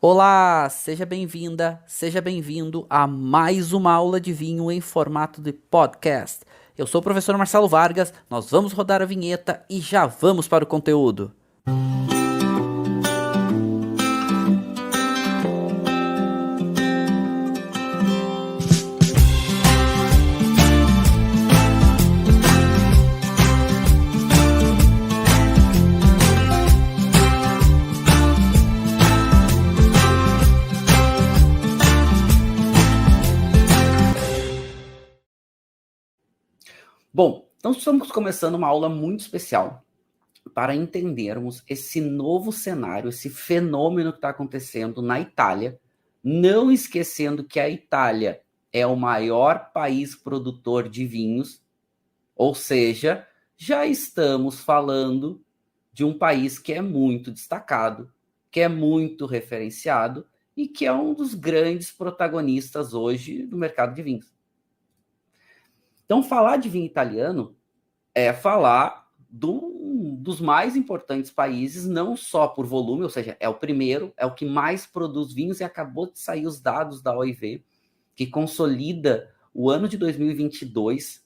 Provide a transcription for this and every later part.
Olá, seja bem-vinda, seja bem-vindo a mais uma aula de vinho em formato de podcast. Eu sou o professor Marcelo Vargas, nós vamos rodar a vinheta e já vamos para o conteúdo. Bom, então estamos começando uma aula muito especial para entendermos esse novo cenário, esse fenômeno que está acontecendo na Itália, não esquecendo que a Itália é o maior país produtor de vinhos, ou seja, já estamos falando de um país que é muito destacado, que é muito referenciado e que é um dos grandes protagonistas hoje do mercado de vinhos. Então, falar de vinho italiano é falar dos mais importantes países, não só por volume, ou seja, é o primeiro, é o que mais produz vinhos, e acabou de sair os dados da OIV, que consolida o ano de 2022,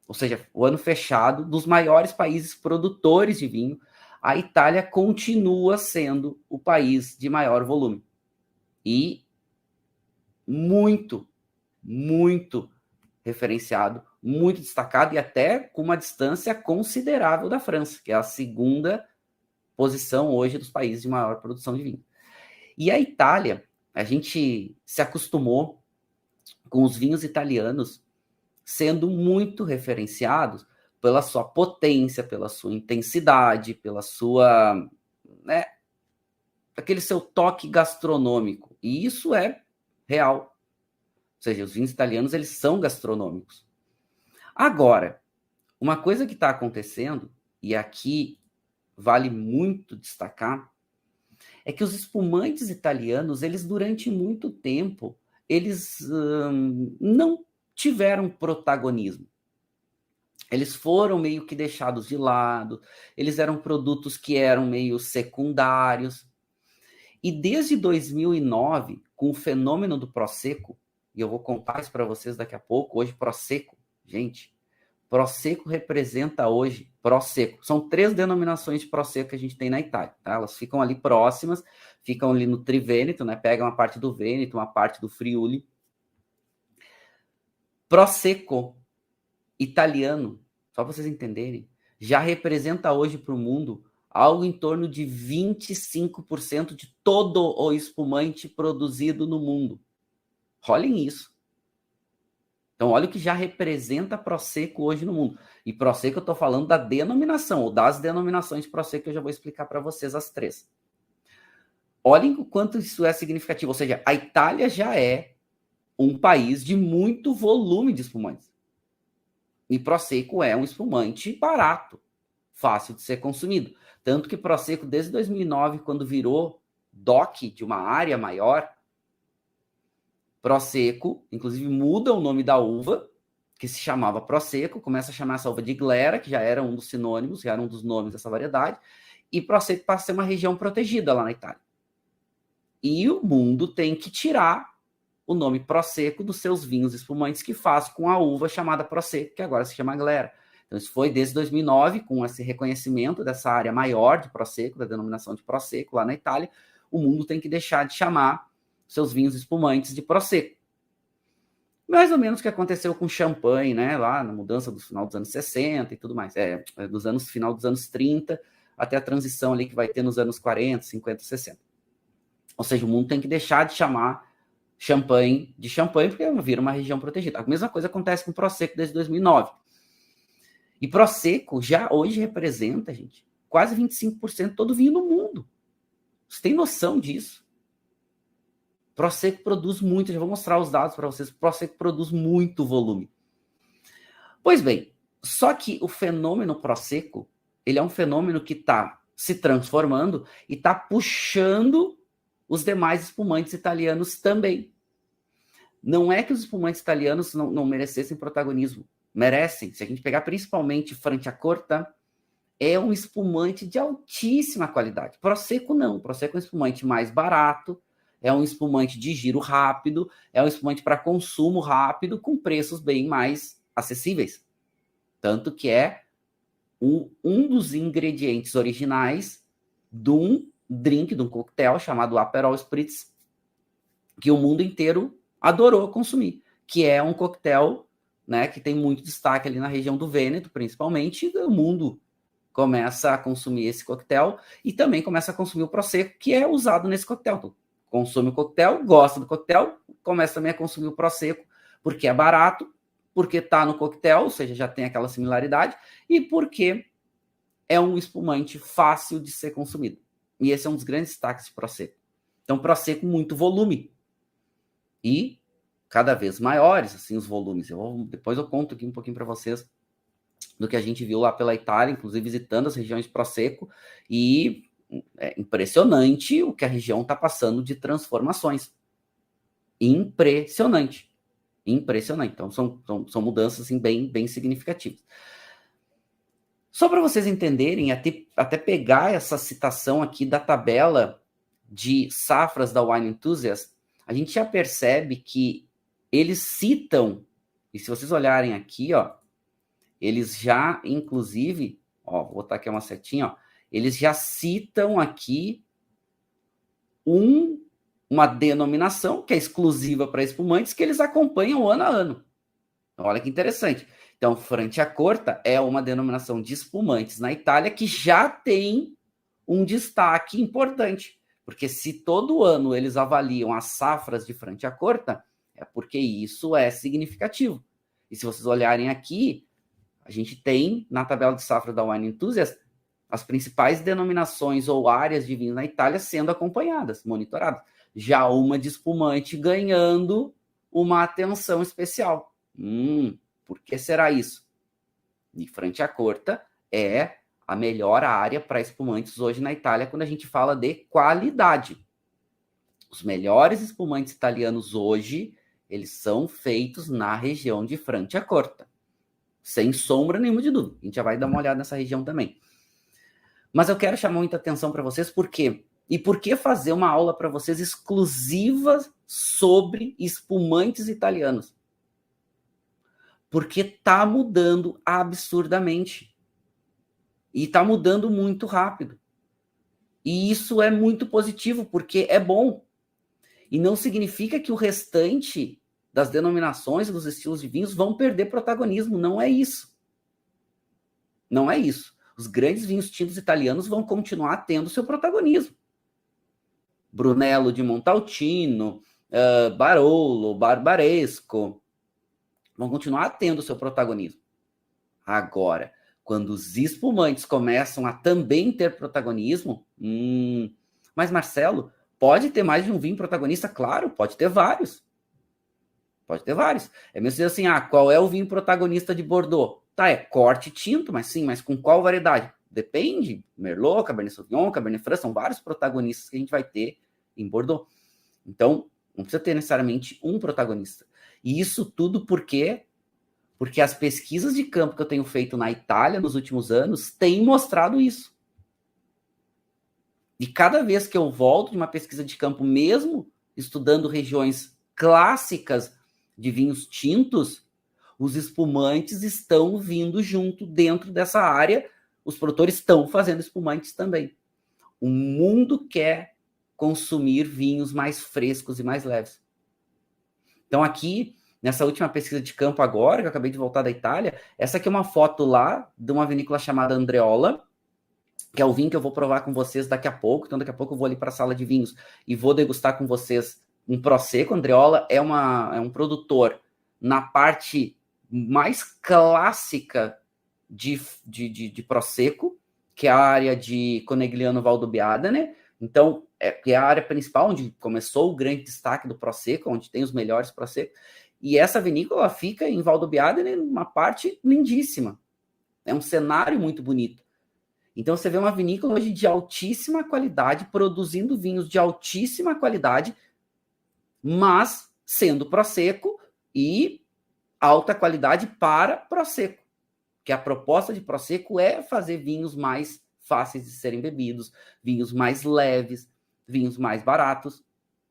ou seja, o ano fechado, dos maiores países produtores de vinho. A Itália continua sendo o país de maior volume. E muito, muito referenciado, muito destacado e até com uma distância considerável da França, que é a segunda posição hoje dos países de maior produção de vinho. E a Itália, a gente se acostumou com os vinhos italianos sendo muito referenciados pela sua potência, pela sua intensidade, pela sua, né, aquele seu toque gastronômico. E isso é real. Ou seja, os vinhos italianos, eles são gastronômicos. Agora, uma coisa que está acontecendo, e aqui vale muito destacar, é que os espumantes italianos, eles durante muito tempo, eles não tiveram protagonismo. Eles foram meio que deixados de lado, eles eram produtos que eram meio secundários. E desde 2009, com o fenômeno do Prosecco, e eu vou contar isso para vocês daqui a pouco, hoje Prosecco, gente, Prosecco representa hoje, Prosecco, são 3 denominações de Prosecco que a gente tem na Itália, tá? Elas ficam ali próximas, ficam ali no Trivêneto, né? Pegam uma parte do Vêneto, uma parte do Friuli. Prosecco italiano, só para vocês entenderem, já representa hoje para o mundo algo em torno de 25% de todo o espumante produzido no mundo. Olhem isso. Então, olha o que já representa Prosecco hoje no mundo. E Prosecco eu estou falando da denominação, ou das denominações de Prosecco, que eu já vou explicar para vocês as 3. Olhem o quanto isso é significativo. Ou seja, a Itália já é um país de muito volume de espumantes. E Prosecco é um espumante barato, fácil de ser consumido. Tanto que Prosecco, desde 2009, quando virou DOC de uma área maior, Prosecco, inclusive muda o nome da uva, que se chamava Prosecco, começa a chamar essa uva de Glera, que já era um dos sinônimos, já era um dos nomes dessa variedade, e Prosecco passa a ser uma região protegida lá na Itália. E o mundo tem que tirar o nome Prosecco dos seus vinhos espumantes que faz com a uva chamada Prosecco, que agora se chama Glera. Então, isso foi desde 2009, com esse reconhecimento dessa área maior de Prosecco, da denominação de Prosecco lá na Itália, o mundo tem que deixar de chamar seus vinhos espumantes de Prosecco. Mais ou menos o que aconteceu com champanhe, né, lá na mudança do final dos anos 60 e tudo mais, final dos anos 30, até a transição ali que vai ter nos anos 40, 50, 60. Ou seja, o mundo tem que deixar de chamar champanhe de champanhe, porque vira uma região protegida. A mesma coisa acontece com o Prosecco desde 2009. E Prosecco já hoje representa, gente, quase 25% de todo vinho no mundo. Você tem noção disso? Prosecco produz muito, já vou mostrar os dados para vocês. Prosecco produz muito volume. Pois bem, só que o fenômeno Prosecco, ele é um fenômeno que está se transformando e está puxando os demais espumantes italianos também. Não é que os espumantes italianos não merecessem protagonismo. Merecem. Se a gente pegar principalmente Franciacorta, é um espumante de altíssima qualidade. Prosecco não. Prosecco é um espumante mais barato, é um espumante de giro rápido, é um espumante para consumo rápido, com preços bem mais acessíveis. Tanto que é um dos ingredientes originais de um drink, de um coquetel chamado Aperol Spritz, que o mundo inteiro adorou consumir, que é um coquetel, né, que tem muito destaque ali na região do Vêneto, principalmente, e o mundo começa a consumir esse coquetel e também começa a consumir o Prosecco, que é usado nesse coquetel. Então, consome o coquetel, gosta do coquetel, começa também a consumir o Prosecco, porque é barato, porque está no coquetel, ou seja, já tem aquela similaridade, e porque é um espumante fácil de ser consumido. E esse é um dos grandes destaques de Prosecco. Então, Prosecco, muito volume. E cada vez maiores, assim, os volumes. Depois eu conto aqui um pouquinho para vocês do que a gente viu lá pela Itália, inclusive visitando as regiões de Prosecco, e é impressionante o que a região está passando de transformações. Impressionante. Impressionante. Então, são mudanças assim, bem significativas. Só para vocês entenderem, até pegar essa citação aqui da tabela de safras da Wine Enthusiast, a gente já percebe que eles citam, e se vocês olharem aqui, ó, eles já, inclusive, ó, vou botar aqui uma setinha, ó, eles já citam aqui uma denominação que é exclusiva para espumantes que eles acompanham ano a ano. Olha que interessante. Então, Franciacorta é uma denominação de espumantes na Itália que já tem um destaque importante, porque se todo ano eles avaliam as safras de Franciacorta, é porque isso é significativo. E se vocês olharem aqui, a gente tem na tabela de safra da Wine Enthusiast as principais denominações ou áreas de vinho na Itália sendo acompanhadas, monitoradas. Já uma de espumante ganhando uma atenção especial. Por que será isso? E Franciacorta é a melhor área para espumantes hoje na Itália quando a gente fala de qualidade. Os melhores espumantes italianos hoje, eles são feitos na região de Franciacorta. Sem sombra nenhuma de dúvida. A gente já vai dar uma olhada nessa região também. Mas eu quero chamar muita atenção para vocês, por quê? E por que fazer uma aula para vocês exclusiva sobre espumantes italianos? Porque está mudando absurdamente. E está mudando muito rápido. E isso é muito positivo, porque é bom. E não significa que o restante das denominações, dos estilos de vinhos, vão perder protagonismo. Não é isso. Não é isso. Os grandes vinhos tintos italianos vão continuar tendo seu protagonismo. Brunello de Montalcino, Barolo, Barbaresco, vão continuar tendo seu protagonismo. Agora, quando os espumantes começam a também ter protagonismo, mas Marcelo, pode ter mais de um vinho protagonista? Claro, pode ter vários. Pode ter vários. É mesmo dizer assim, qual é o vinho protagonista de Bordeaux? Tá, é corte tinto, mas com qual variedade? Depende. Merlot, Cabernet Sauvignon, Cabernet Franc, são vários protagonistas que a gente vai ter em Bordeaux. Então, não precisa ter necessariamente um protagonista. E isso tudo por quê? Porque as pesquisas de campo que eu tenho feito na Itália nos últimos anos têm mostrado isso. E cada vez que eu volto de uma pesquisa de campo, mesmo estudando regiões clássicas de vinhos tintos, os espumantes estão vindo junto dentro dessa área. Os produtores estão fazendo espumantes também. O mundo quer consumir vinhos mais frescos e mais leves. Então aqui, nessa última pesquisa de campo agora, que eu acabei de voltar da Itália, essa aqui é uma foto lá de uma vinícola chamada Andreola, que é o vinho que eu vou provar com vocês daqui a pouco. Então daqui a pouco eu vou ali para a sala de vinhos e vou degustar com vocês um Prosecco. Andreola é um produtor na parte mais clássica de Prosecco, que é a área de Conegliano Valdobbiadene. Então, é a área principal onde começou o grande destaque do Prosecco, onde tem os melhores Prosecco. E essa vinícola fica em Valdobbiadene, numa parte lindíssima. É um cenário muito bonito. Então, você vê uma vinícola hoje de altíssima qualidade, produzindo vinhos de altíssima qualidade, mas sendo Prosecco e alta qualidade para Prosecco. Que a proposta de Prosecco é fazer vinhos mais fáceis de serem bebidos, vinhos mais leves, vinhos mais baratos.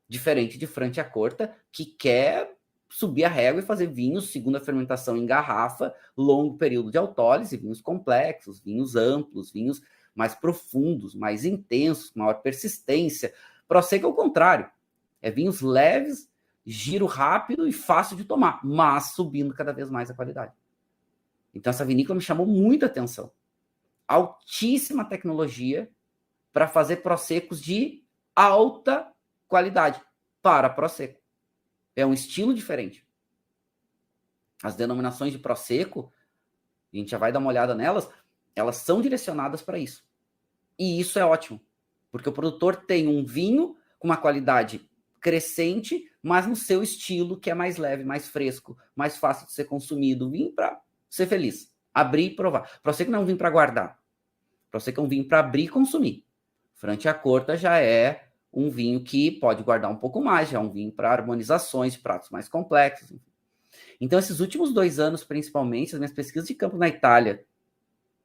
Diferente de Franciacorta, que quer subir a régua e fazer vinhos segunda fermentação em garrafa, longo período de autólise, vinhos complexos, vinhos amplos, vinhos mais profundos, mais intensos, maior persistência. Prosecco é o contrário. É vinhos leves, giro rápido e fácil de tomar, mas subindo cada vez mais a qualidade. Então essa vinícola me chamou muita atenção. Altíssima tecnologia para fazer Proseccos de alta qualidade para Prosecco. É um estilo diferente. As denominações de Prosecco, a gente já vai dar uma olhada nelas, elas são direcionadas para isso. E isso é ótimo, porque o produtor tem um vinho com uma qualidade crescente, mas no seu estilo, que é mais leve, mais fresco, mais fácil de ser consumido. Vinho para ser feliz, abrir e provar. Prosecco não é um vinho para guardar. Prosecco é um vinho para abrir e consumir. Franciacorta já é um vinho que pode guardar um pouco mais, já é um vinho para harmonizações de pratos mais complexos. Então, esses últimos 2 anos, principalmente, as minhas pesquisas de campo na Itália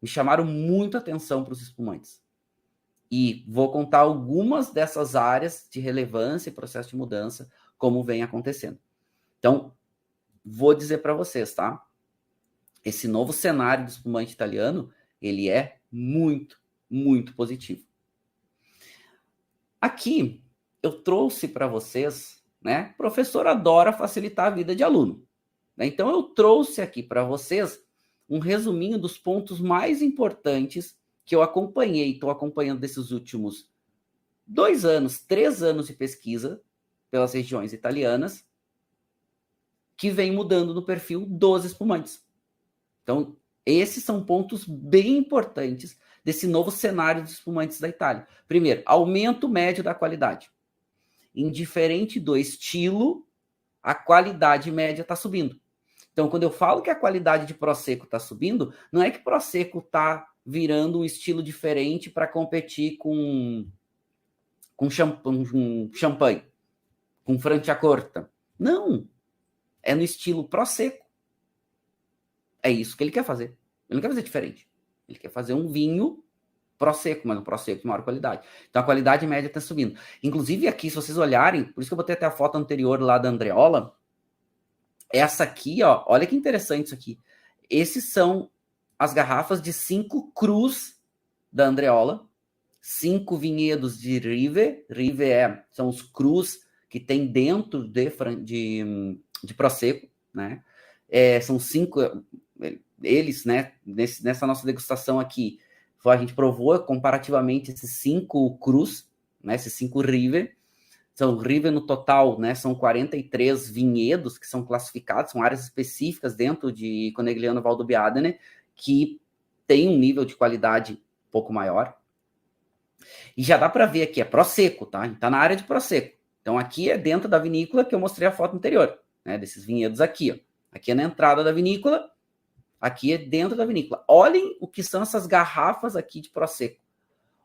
me chamaram muito atenção para os espumantes. E vou contar algumas dessas áreas de relevância e processo de mudança, como vem acontecendo. Então, vou dizer para vocês, tá? Esse novo cenário do espumante italiano, ele é muito, muito positivo. Aqui, eu trouxe para vocês, né? O professor adora facilitar a vida de aluno. Né? Então, eu trouxe aqui para vocês um resuminho dos pontos mais importantes que eu acompanhei, estou acompanhando desses últimos 2 anos, 3 anos de pesquisa pelas regiões italianas, que vem mudando no perfil dos espumantes. Então, esses são pontos bem importantes desse novo cenário dos espumantes da Itália. Primeiro, aumento médio da qualidade. Indiferente do estilo, a qualidade média está subindo. Então, quando eu falo que a qualidade de Prosecco está subindo, não é que Prosecco está virando um estilo diferente para competir com champanhe, com Franciacorta. Não. É no estilo Prosecco. É isso que ele quer fazer. Ele não quer fazer diferente. Ele quer fazer um vinho Prosecco, mas um Prosecco de maior qualidade. Então, a qualidade média está subindo. Inclusive, aqui, se vocês olharem, por isso que eu botei até a foto anterior lá da Andreola, essa aqui, ó, olha que interessante isso aqui. Esses são as garrafas de 5 crus da Andreola, 5 vinhedos de Rive. Rive são os crus que tem dentro de Prosecco, né? São 5, eles, né? Nessa nossa degustação aqui, a gente provou comparativamente esses 5 crus, né? Esses 5 Rive. São Rive no total, né? São 43 vinhedos que são classificados, são áreas específicas dentro de Conegliano Valdobbiadene, que tem um nível de qualidade um pouco maior. E já dá para ver aqui, é Prosecco, tá? Está na área de Prosecco. Então, aqui é dentro da vinícola que eu mostrei a foto anterior, né? Desses vinhedos aqui, ó. Aqui é na entrada da vinícola, aqui é dentro da vinícola. Olhem o que são essas garrafas aqui de Prosecco.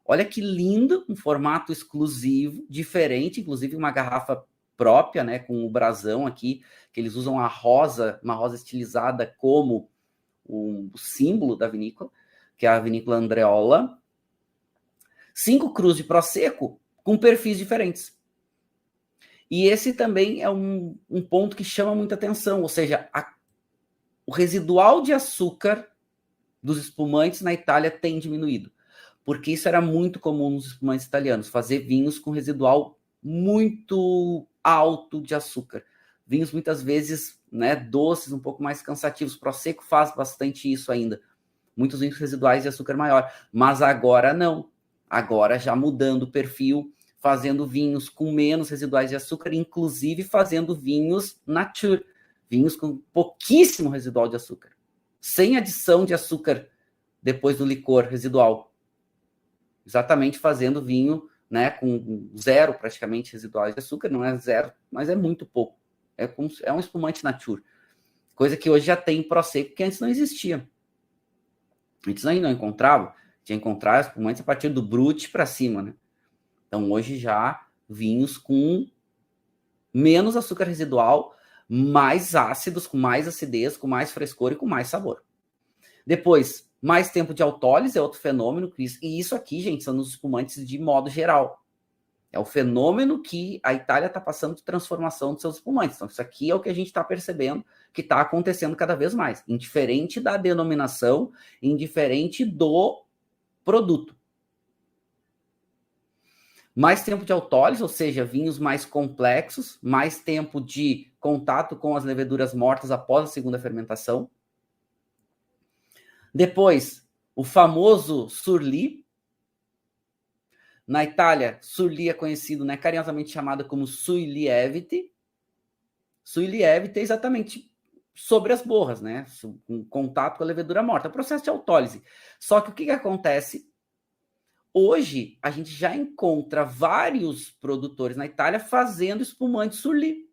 Olha que lindo, um formato exclusivo, diferente, inclusive uma garrafa própria, né? Com o brasão aqui, que eles usam a rosa, uma rosa estilizada como o símbolo da vinícola, que é a vinícola Andreola. 5 crus de Prosecco com perfis diferentes. E esse também é um ponto que chama muita atenção, ou seja, o residual de açúcar dos espumantes na Itália tem diminuído, porque isso era muito comum nos espumantes italianos, fazer vinhos com residual muito alto de açúcar. Vinhos muitas vezes, né, doces, um pouco mais cansativos. Prosecco faz bastante isso ainda. Muitos vinhos residuais de açúcar maior. Mas agora não. Agora já mudando o perfil, fazendo vinhos com menos residuais de açúcar, inclusive fazendo vinhos nature, vinhos com pouquíssimo residual de açúcar, sem adição de açúcar depois do licor residual. Exatamente fazendo vinho, né, com 0 praticamente residuais de açúcar, não é 0, mas é muito pouco. É um espumante nature. Coisa que hoje já tem em Prosecco, que antes não existia. Antes não encontrava. Tinha que encontrar espumantes a partir do Brut para cima, né? Então, hoje já vinhos com menos açúcar residual, mais ácidos, com mais acidez, com mais frescor e com mais sabor. Depois, mais tempo de autólise é outro fenômeno. E isso aqui, gente, são nos espumantes de modo geral. É o fenômeno que a Itália está passando de transformação dos seus espumantes. Então, isso aqui é o que a gente está percebendo que está acontecendo cada vez mais, indiferente da denominação, indiferente do produto. Mais tempo de autólise, ou seja, vinhos mais complexos, mais tempo de contato com as leveduras mortas após a segunda fermentação. Depois, o famoso Surli. Na Itália, Surli é conhecido, né, carinhosamente chamado como Sui Lieviti. Sui Lieviti é exatamente sobre as borras, né, com contato com a levedura morta. É o processo de autólise. Só que o que acontece? Hoje, a gente já encontra vários produtores na Itália fazendo espumante Surli.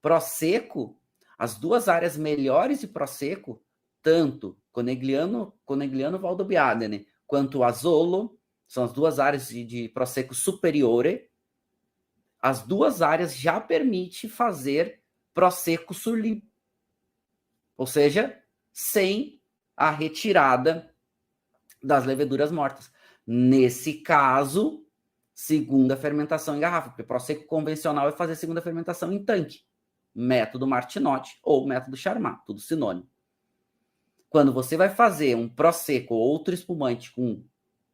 Prosecco, as duas áreas melhores de Prosecco, tanto Conegliano Valdobbiadene quanto Asolo, são as duas áreas de Prosecco Superiore, as duas áreas já permitem fazer Prosecco Surli. Ou seja, sem a retirada das leveduras mortas. Nesse caso, segunda fermentação em garrafa, porque Prosecco convencional é fazer segunda fermentação em tanque. Método Martinotti ou método Charmat, tudo sinônimo. Quando você vai fazer um Prosecco ou outro espumante com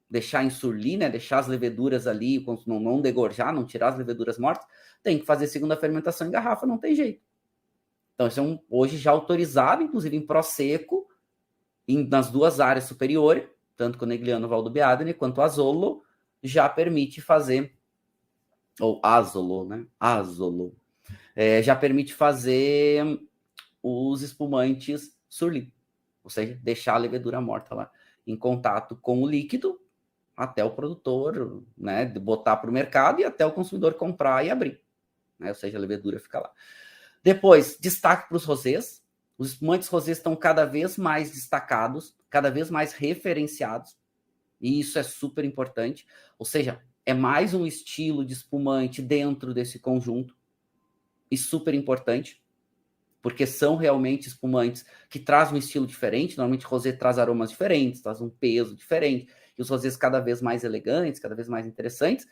deixar em Surli, né, deixar as leveduras ali, não degorjar, não tirar as leveduras mortas, tem que fazer segunda fermentação em garrafa, não tem jeito. Então, isso é hoje já autorizado, inclusive em Prosecco, nas duas áreas superiores, tanto Conegliano Valdobbiadene quanto Asolo, já permite fazer, ou Asolo, né? Asolo. Já permite fazer os espumantes Surli, ou seja, deixar a levedura morta lá em contato com o líquido até o produtor, né, botar para o mercado e até o consumidor comprar e abrir, né? Ou seja, a levedura fica lá. Depois, destaque para os rosés. Os espumantes rosés estão cada vez mais destacados, cada vez mais referenciados, e isso é super importante. Ou seja, é mais um estilo de espumante dentro desse conjunto, e super importante, porque são realmente espumantes que trazem um estilo diferente. Normalmente, rosé traz aromas diferentes, traz um peso diferente, e os rosés cada vez mais elegantes, cada vez mais interessantes.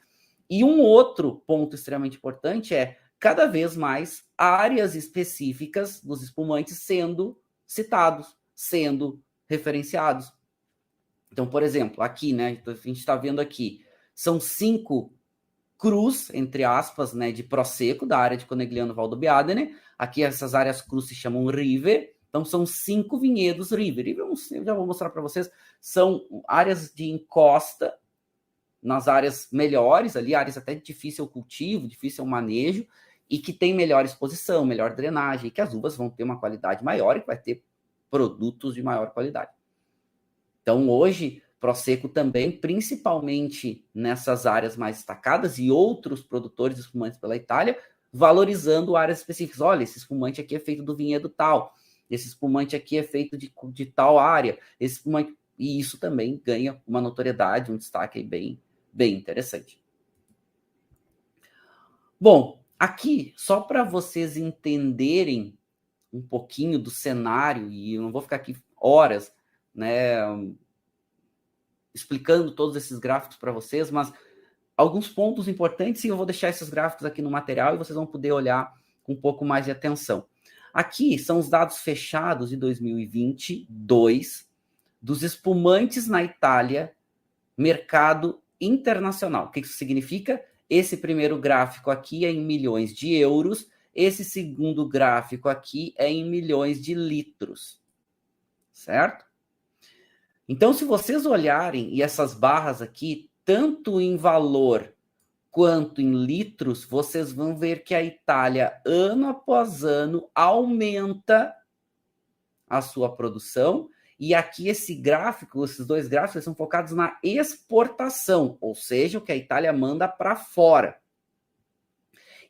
E um outro ponto extremamente importante é cada vez mais áreas específicas dos espumantes sendo citados, sendo referenciados. Então, por exemplo, aqui, né, a gente está vendo aqui, são 5 crus, entre aspas, né, de Prosecco, da área de Conegliano Valdobbiadene. Aqui essas áreas crus se chamam Rive. Então, são 5 vinhedos Rive. Rive, eu já vou mostrar para vocês, são áreas de encosta, nas áreas melhores, ali, áreas até de difícil cultivo, difícil manejo, e que tem melhor exposição, melhor drenagem, e que as uvas vão ter uma qualidade maior e que vai ter produtos de maior qualidade. Então, hoje, Prosecco também, principalmente nessas áreas mais destacadas, e outros produtores de espumantes pela Itália, valorizando áreas específicas. Olha, esse espumante aqui é feito do vinhedo tal, esse espumante aqui é feito de tal área, esse espumante... E isso também ganha uma notoriedade, um destaque bem interessante. Bom, aqui, só para vocês entenderem um pouquinho do cenário, e eu não vou ficar aqui horas, né, explicando todos esses gráficos para vocês, mas alguns pontos importantes, e eu vou deixar esses gráficos aqui no material e vocês vão poder olhar com um pouco mais de atenção. Aqui são os dados fechados de 2022 dos espumantes na Itália, mercado internacional. O que isso significa? Esse primeiro gráfico aqui é em milhões de euros, esse segundo gráfico aqui é em milhões de litros, certo? Então, se vocês olharem, e essas barras aqui, tanto em valor quanto em litros, vocês vão ver que a Itália, ano após ano, aumenta a sua produção. E aqui esse gráfico, esses dois gráficos, são focados na exportação, ou seja, o que a Itália manda para fora.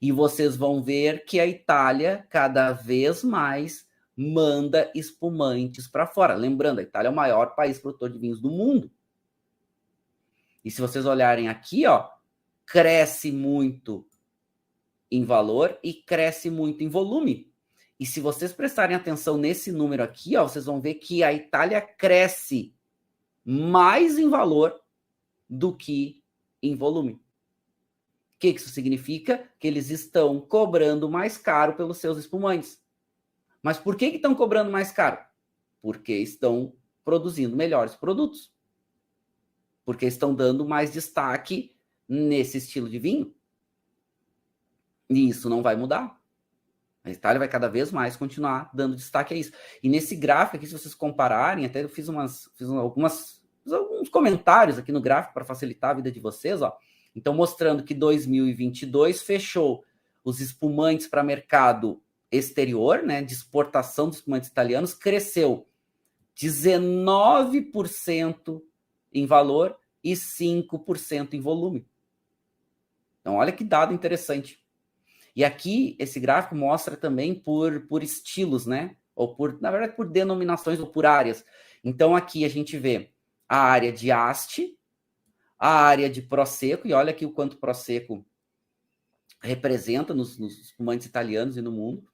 E vocês vão ver que a Itália, cada vez mais, manda espumantes para fora. Lembrando, a Itália é o maior país produtor de vinhos do mundo. E se vocês olharem aqui, ó, cresce muito em valor e cresce muito em volume. E se vocês prestarem atenção nesse número aqui, ó, vocês vão ver que a Itália cresce mais em valor do que em volume. que isso significa? Que eles estão cobrando mais caro pelos seus espumantes. Mas por que estão cobrando mais caro? Porque estão produzindo melhores produtos. Porque estão dando mais destaque nesse estilo de vinho. E isso não vai mudar. A Itália vai cada vez mais continuar dando destaque a isso. E nesse gráfico aqui, se vocês compararem, até eu fiz alguns comentários aqui no gráfico para facilitar a vida de vocês, ó. Então, mostrando que 2022 fechou os espumantes para mercado exterior, né, de exportação dos espumantes italianos, cresceu 19% em valor e 5% em volume. Então, olha que dado interessante. E aqui, esse gráfico mostra também por estilos, né? Ou na verdade, por denominações ou por áreas. Então, aqui a gente vê a área de Asti, a área de Prosecco, e olha aqui o quanto Prosecco representa nos espumantes italianos e no mundo.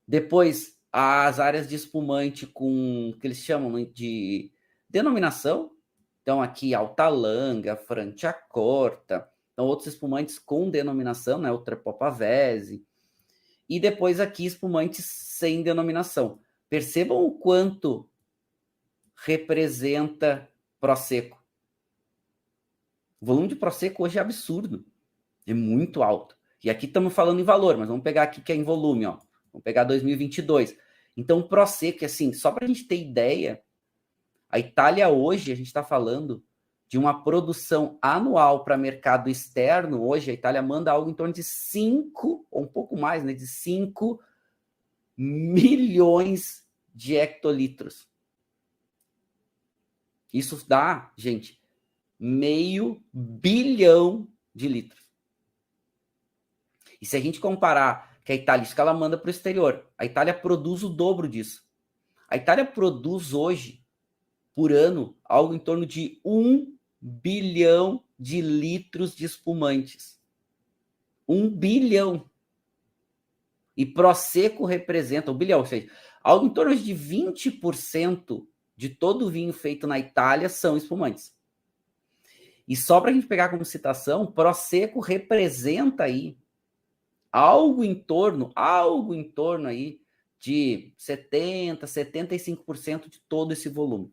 Depois, as áreas de espumante com, que eles chamam de denominação. Então, aqui, Altalanga, Franciacorta. Então, outros espumantes com denominação, né? O Trepò Pavese. E depois aqui, espumantes sem denominação. Percebam o quanto representa Prosecco. O volume de Prosecco hoje é absurdo. É muito alto. E aqui estamos falando em valor, mas vamos pegar aqui que é em volume, ó. Vamos pegar 2022. Então, Prosecco, assim, só para a gente ter ideia, a Itália hoje, a gente está falando de uma produção anual para mercado externo. Hoje, a Itália manda algo em torno de 5, ou um pouco mais, né, de 5 milhões de hectolitros. Isso dá, gente, 500 milhões de litros. E se a gente comparar que a Itália, isso que ela manda para o exterior, a Itália produz o dobro disso. A Itália produz hoje, por ano, algo em torno de 1 bilhão de litros de espumantes. 1 bilhão. E Prosecco representa 1 bilhão, ou seja, algo em torno de 20% de todo o vinho feito na Itália são espumantes. E só para a gente pegar como citação, Prosecco representa aí algo em torno aí de 70%, 75% de todo esse volume.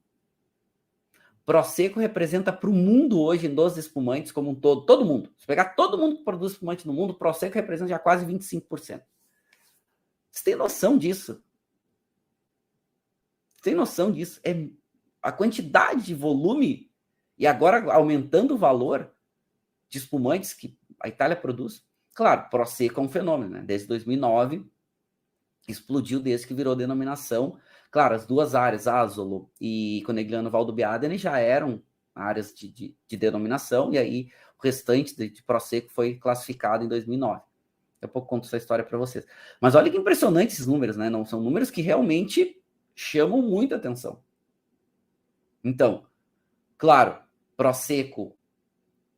Prosecco representa para o mundo hoje, dos espumantes como um todo mundo. Se pegar todo mundo que produz espumante no mundo, Prosecco representa já quase 25%. Você tem noção disso? Você tem noção disso? É a quantidade de volume e agora aumentando o valor de espumantes que a Itália produz. Claro, Prosecco é um fenômeno, né? Desde 2009, explodiu desde que virou denominação. Claro, as duas áreas, Asolo e Conegliano Valdobbiadene, já eram áreas de denominação, e aí o restante de Prosecco foi classificado em 2009. Daqui a pouco conto essa história para vocês. Mas olha que impressionante esses números, né? Não são números que realmente chamam muita atenção. Então, claro, Prosecco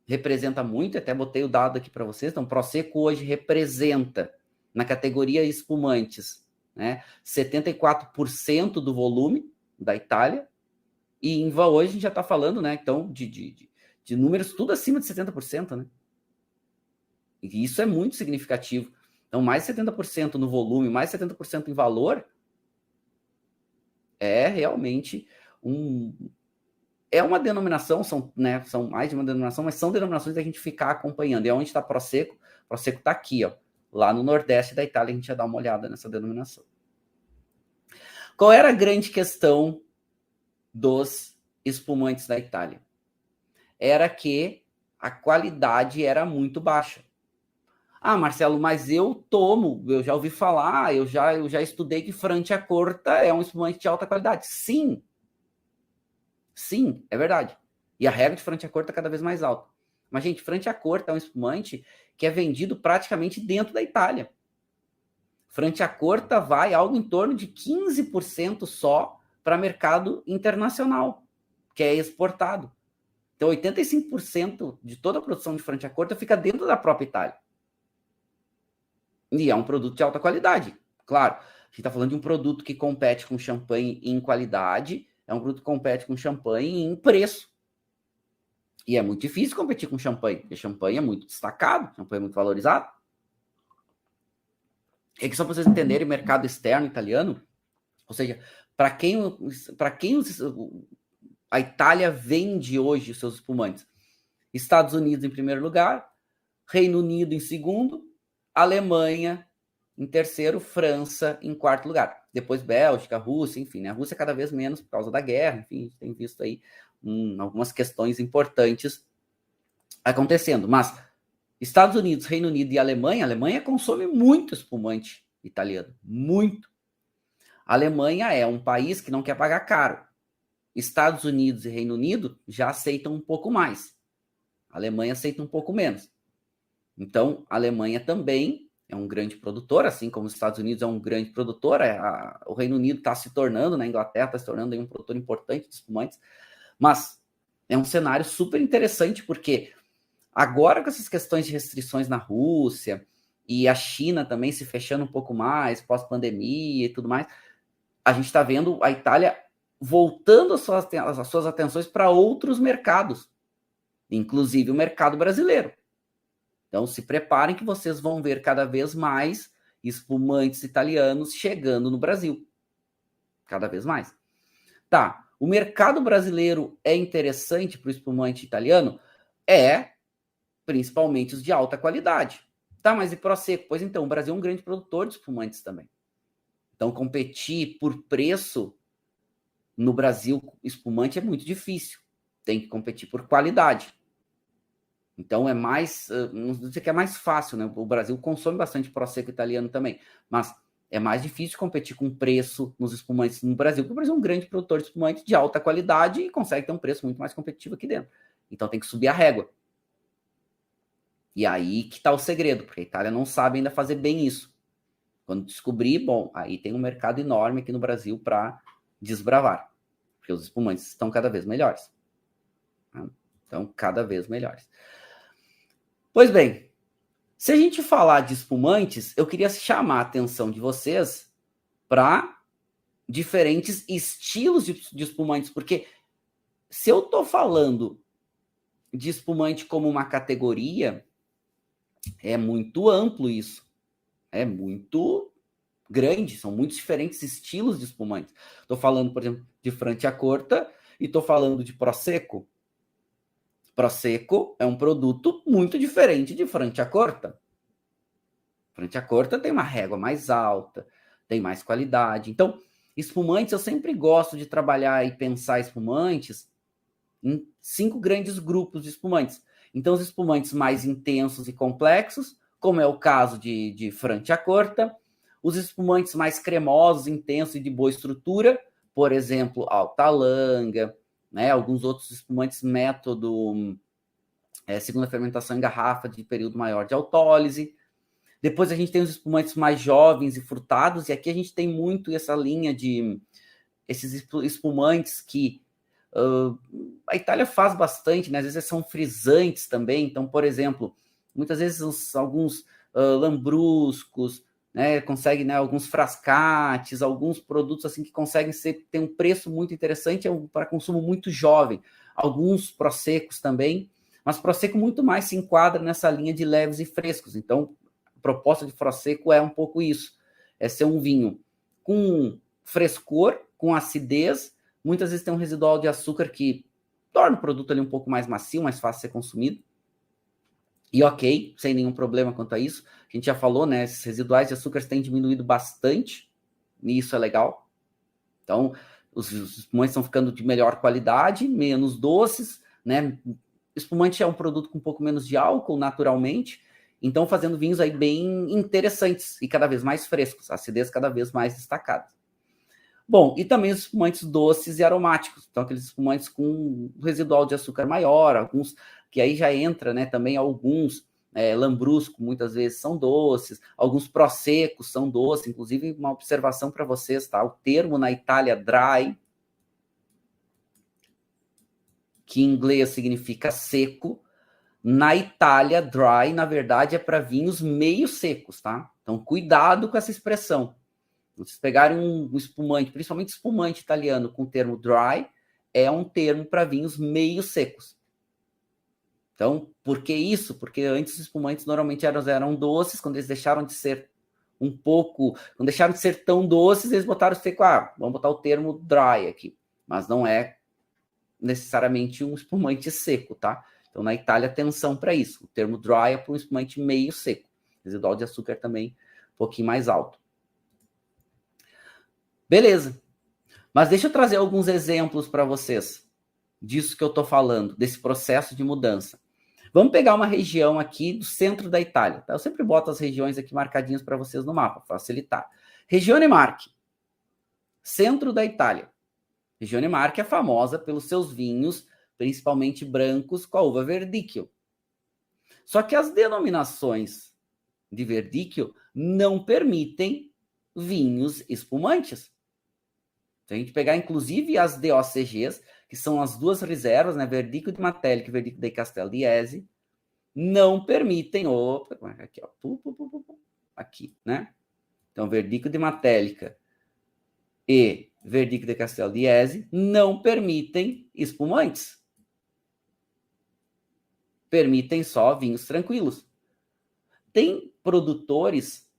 representa muito, até botei o dado aqui para vocês. Então, Prosecco hoje representa, na categoria espumantes, né, 74% do volume da Itália, e hoje a gente já está falando, né, então, de números tudo acima de 70%, né? E isso é muito significativo. Então, mais 70% no volume, mais 70% em valor, é realmente é uma denominação, são mais de uma denominação, mas são denominações da gente ficar acompanhando. E onde está Prosecco? Prosecco está aqui, ó, lá no nordeste da Itália. A gente ia dar uma olhada nessa denominação. Qual era a grande questão dos espumantes da Itália? Era que a qualidade era muito baixa. Ah, Marcelo, mas eu já ouvi falar, eu já estudei que Franciacorta é um espumante de alta qualidade. Sim, é verdade. E a regra de Franciacorta é cada vez mais alta. Mas, gente, Franciacorta é um espumante que é vendido praticamente dentro da Itália. Franciacorta vai algo em torno de 15% só para mercado internacional, que é exportado. Então, 85% de toda a produção de Franciacorta fica dentro da própria Itália. E é um produto de alta qualidade. Claro, a gente está falando de um produto que compete com champanhe em qualidade, é um produto que compete com champanhe em preço. E é muito difícil competir com champanhe, porque champanhe é muito destacado, champanhe é muito valorizado. É que só para vocês entenderem o mercado externo italiano, ou seja, para quem a Itália vende hoje os seus espumantes? Estados Unidos em primeiro lugar, Reino Unido em segundo, Alemanha em terceiro, França em quarto lugar. Depois Bélgica, Rússia, enfim, né? A Rússia cada vez menos por causa da guerra, enfim, a gente tem visto aí algumas questões importantes acontecendo. Mas Estados Unidos, Reino Unido e Alemanha, a Alemanha consome muito espumante italiano, muito. A Alemanha é um país que não quer pagar caro. Estados Unidos e Reino Unido já aceitam um pouco mais. A Alemanha aceita um pouco menos. Então, a Alemanha também é um grande produtor, assim como os Estados Unidos é um grande produtor. O Reino Unido está se tornando, na Inglaterra está se tornando um produtor importante de espumantes. Mas é um cenário super interessante, porque agora com essas questões de restrições na Rússia e a China também se fechando um pouco mais, pós-pandemia e tudo mais, a gente está vendo a Itália voltando as suas atenções para outros mercados, inclusive o mercado brasileiro. Então, se preparem que vocês vão ver cada vez mais espumantes italianos chegando no Brasil. Cada vez mais. Tá, o mercado brasileiro é interessante para o espumante italiano? É, principalmente os de alta qualidade. Tá, mas e Prosecco? Pois então, o Brasil é um grande produtor de espumantes também. Então, competir por preço no Brasil, espumante é muito difícil. Tem que competir por qualidade. Então é mais, não sei que é mais fácil, né? O Brasil consome bastante Prosecco italiano também, mas é mais difícil competir com preço nos espumantes no Brasil, porque o Brasil é um grande produtor de espumante de alta qualidade e consegue ter um preço muito mais competitivo aqui dentro. Então tem que subir a régua. E aí que está o segredo, porque a Itália não sabe ainda fazer bem isso. Quando descobrir, bom, aí tem um mercado enorme aqui no Brasil para desbravar, porque os espumantes estão cada vez melhores. Né? Estão cada vez melhores. Pois bem, se a gente falar de espumantes, eu queria chamar a atenção de vocês para diferentes estilos de espumantes, porque se eu estou falando de espumante como uma categoria, é muito amplo isso. É muito grande, são muitos diferentes estilos de espumantes. Estou falando, por exemplo, de Franciacorta e estou falando de Prosecco. Prosecco é um produto muito diferente de Franciacorta. Franciacorta tem uma régua mais alta, tem mais qualidade. Então, espumantes, eu sempre gosto de trabalhar e pensar espumantes em 5 grandes grupos de espumantes. Então, os espumantes mais intensos e complexos, como é o caso de Franciacorta, os espumantes mais cremosos, intensos e de boa estrutura, por exemplo, Alta Langa, né? Alguns outros espumantes método segunda fermentação em garrafa de período maior de autólise. Depois a gente tem os espumantes mais jovens e frutados, e aqui a gente tem muito essa linha de esses espumantes que a Itália faz bastante, né? Às vezes são frisantes também. Então, por exemplo, muitas vezes alguns lambruscos, né? Conseguem, né? Alguns frascates, alguns produtos assim que conseguem ter um preço muito interessante para consumo muito jovem. Alguns proseccos também, mas Prosecco muito mais se enquadra nessa linha de leves e frescos. Então, a proposta de Prosecco é um pouco isso. É ser um vinho com frescor, com acidez, muitas vezes tem um residual de açúcar que torna o produto ali um pouco mais macio, mais fácil de ser consumido. E ok, sem nenhum problema quanto a isso. A gente já falou, né? Esses residuais de açúcar têm diminuído bastante, e isso é legal. Então, os espumantes estão ficando de melhor qualidade, menos doces, né? Espumante é um produto com um pouco menos de álcool, naturalmente, então fazendo vinhos aí bem interessantes e cada vez mais frescos, a acidez cada vez mais destacada. Bom, e também os espumantes doces e aromáticos, então aqueles espumantes com residual de açúcar maior, alguns que aí já entra, né, também alguns lambrusco muitas vezes são doces, alguns prosecos são doces, inclusive uma observação para vocês, tá? O termo na Itália dry, que em inglês significa seco, na Itália, dry, na verdade, é para vinhos meio secos, tá? Então, cuidado com essa expressão. Vocês pegarem um espumante, principalmente espumante italiano, com o termo dry, é um termo para vinhos meio secos. Então, por que isso? Porque antes os espumantes normalmente eram doces, quando eles deixaram de ser quando deixaram de ser tão doces, eles botaram o seco, vamos botar o termo dry aqui, mas não é necessariamente um espumante seco, tá? Então, na Itália, atenção para isso. O termo dry é para um espumante meio seco. Residual de açúcar também um pouquinho mais alto. Beleza. Mas deixa eu trazer alguns exemplos para vocês disso que eu estou falando, desse processo de mudança. Vamos pegar uma região aqui do centro da Itália. Tá? Eu sempre boto as regiões aqui marcadinhas para vocês no mapa, facilitar. Regione Marche, centro da Itália. Regione Marche é famosa pelos seus vinhos, principalmente brancos, com a uva Verdicchio. Só que as denominações de Verdicchio não permitem vinhos espumantes. Se a gente pegar, inclusive, as DOCGs, que são as duas reservas, né, Verdicchio di Matelica e Verdicchio dei Castelliesi, não permitem, aqui, ó, aqui, né? Então, Verdicchio di Matelica e Verdicchio dei Castelliesi não permitem espumantes. Permitem só vinhos tranquilos. Tem produtores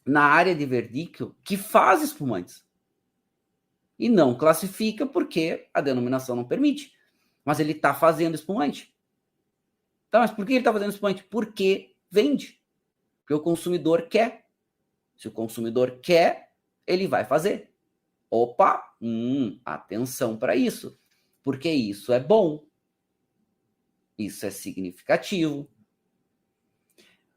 na área de Verdicchio que faz espumantes. E não classifica porque a denominação não permite. Mas ele está fazendo espumante. Tá, mas por que ele está fazendo espumante? Porque vende. Porque o consumidor quer. Se o consumidor quer, ele vai fazer. Opa, atenção para isso. Porque isso é bom. Isso é significativo.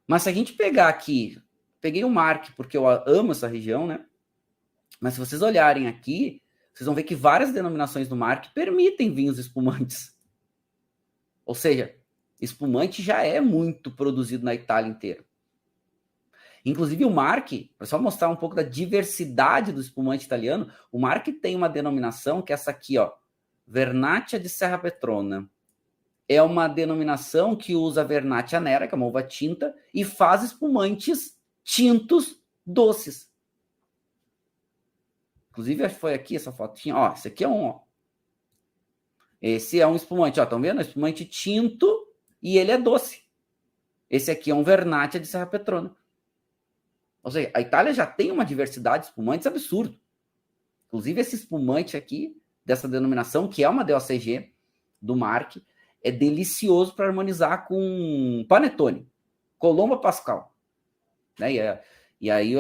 Mas se a gente pegar aqui, peguei o Marche porque eu amo essa região, né? Mas se vocês olharem aqui, vocês vão ver que várias denominações do Marche permitem vinhos espumantes. Ou seja, espumante já é muito produzido na Itália inteira. Inclusive o Marche, para só mostrar um pouco da diversidade do espumante italiano, o Marche tem uma denominação que é essa aqui, ó, Vernaccia di Serra Petrona. É uma denominação que usa Vernaccia nera, que é uma uva tinta, e faz espumantes tintos doces. Inclusive, acho que foi aqui essa fotinha. Ó, esse aqui é um, ó. Esse é um espumante, ó. Estão vendo? É um espumante tinto e ele é doce. Esse aqui é um Vernaccia di Serra Petrona. Ou seja, a Itália já tem uma diversidade de espumantes absurdo. Inclusive, esse espumante aqui, dessa denominação, que é uma DOCG do Marche, é delicioso para harmonizar com panetone, Colomba Pascal. Né? E aí,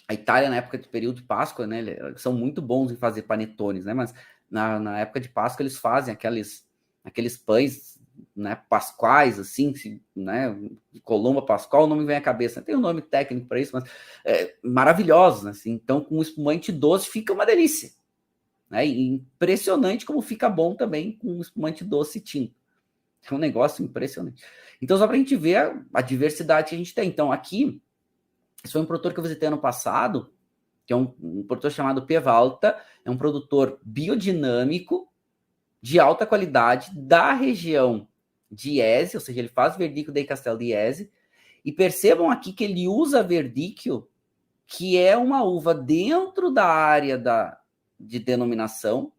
a Itália, na época do período de Páscoa, né, são muito bons em fazer panetones, né? Mas na época de Páscoa eles fazem aqueles pães, né, pasquais, assim, né? Colomba Pascal, o nome vem à cabeça. Tem um nome técnico para isso, mas maravilhosos, assim. Então, com espumante doce fica uma delícia. Né? E impressionante como fica bom também com um espumante doce tinto. É um negócio impressionante. Então, só para a gente ver a diversidade que a gente tem. Então, aqui, esse foi um produtor que eu visitei ano passado, que é um produtor chamado Pevalta, é um produtor biodinâmico, de alta qualidade, da região de Iesi, ou seja, ele faz Verdicchio dei Castelliesi, e percebam aqui que ele usa Verdicchio, que é uma uva dentro da área de denominação.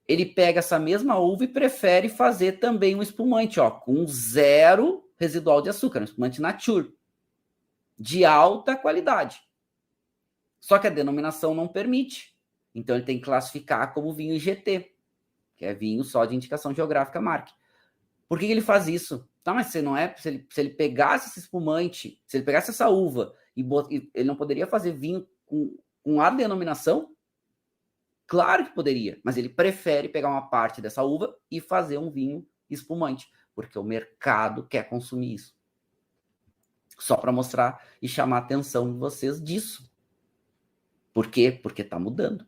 Ele pega essa mesma uva e prefere fazer também um espumante, ó, com 0 residual de açúcar, um espumante nature, de alta qualidade. Só que a denominação não permite. Então ele tem que classificar como vinho IGT, que é vinho só de indicação geográfica Marche. Por que ele faz isso? Tá, mas se não é, se ele pegasse esse espumante, se ele pegasse essa uva e ele não poderia fazer vinho com a denominação? Claro que poderia, mas ele prefere pegar uma parte dessa uva e fazer um vinho espumante, porque o mercado quer consumir isso. Só para mostrar e chamar a atenção de vocês disso. Por quê? Porque está mudando.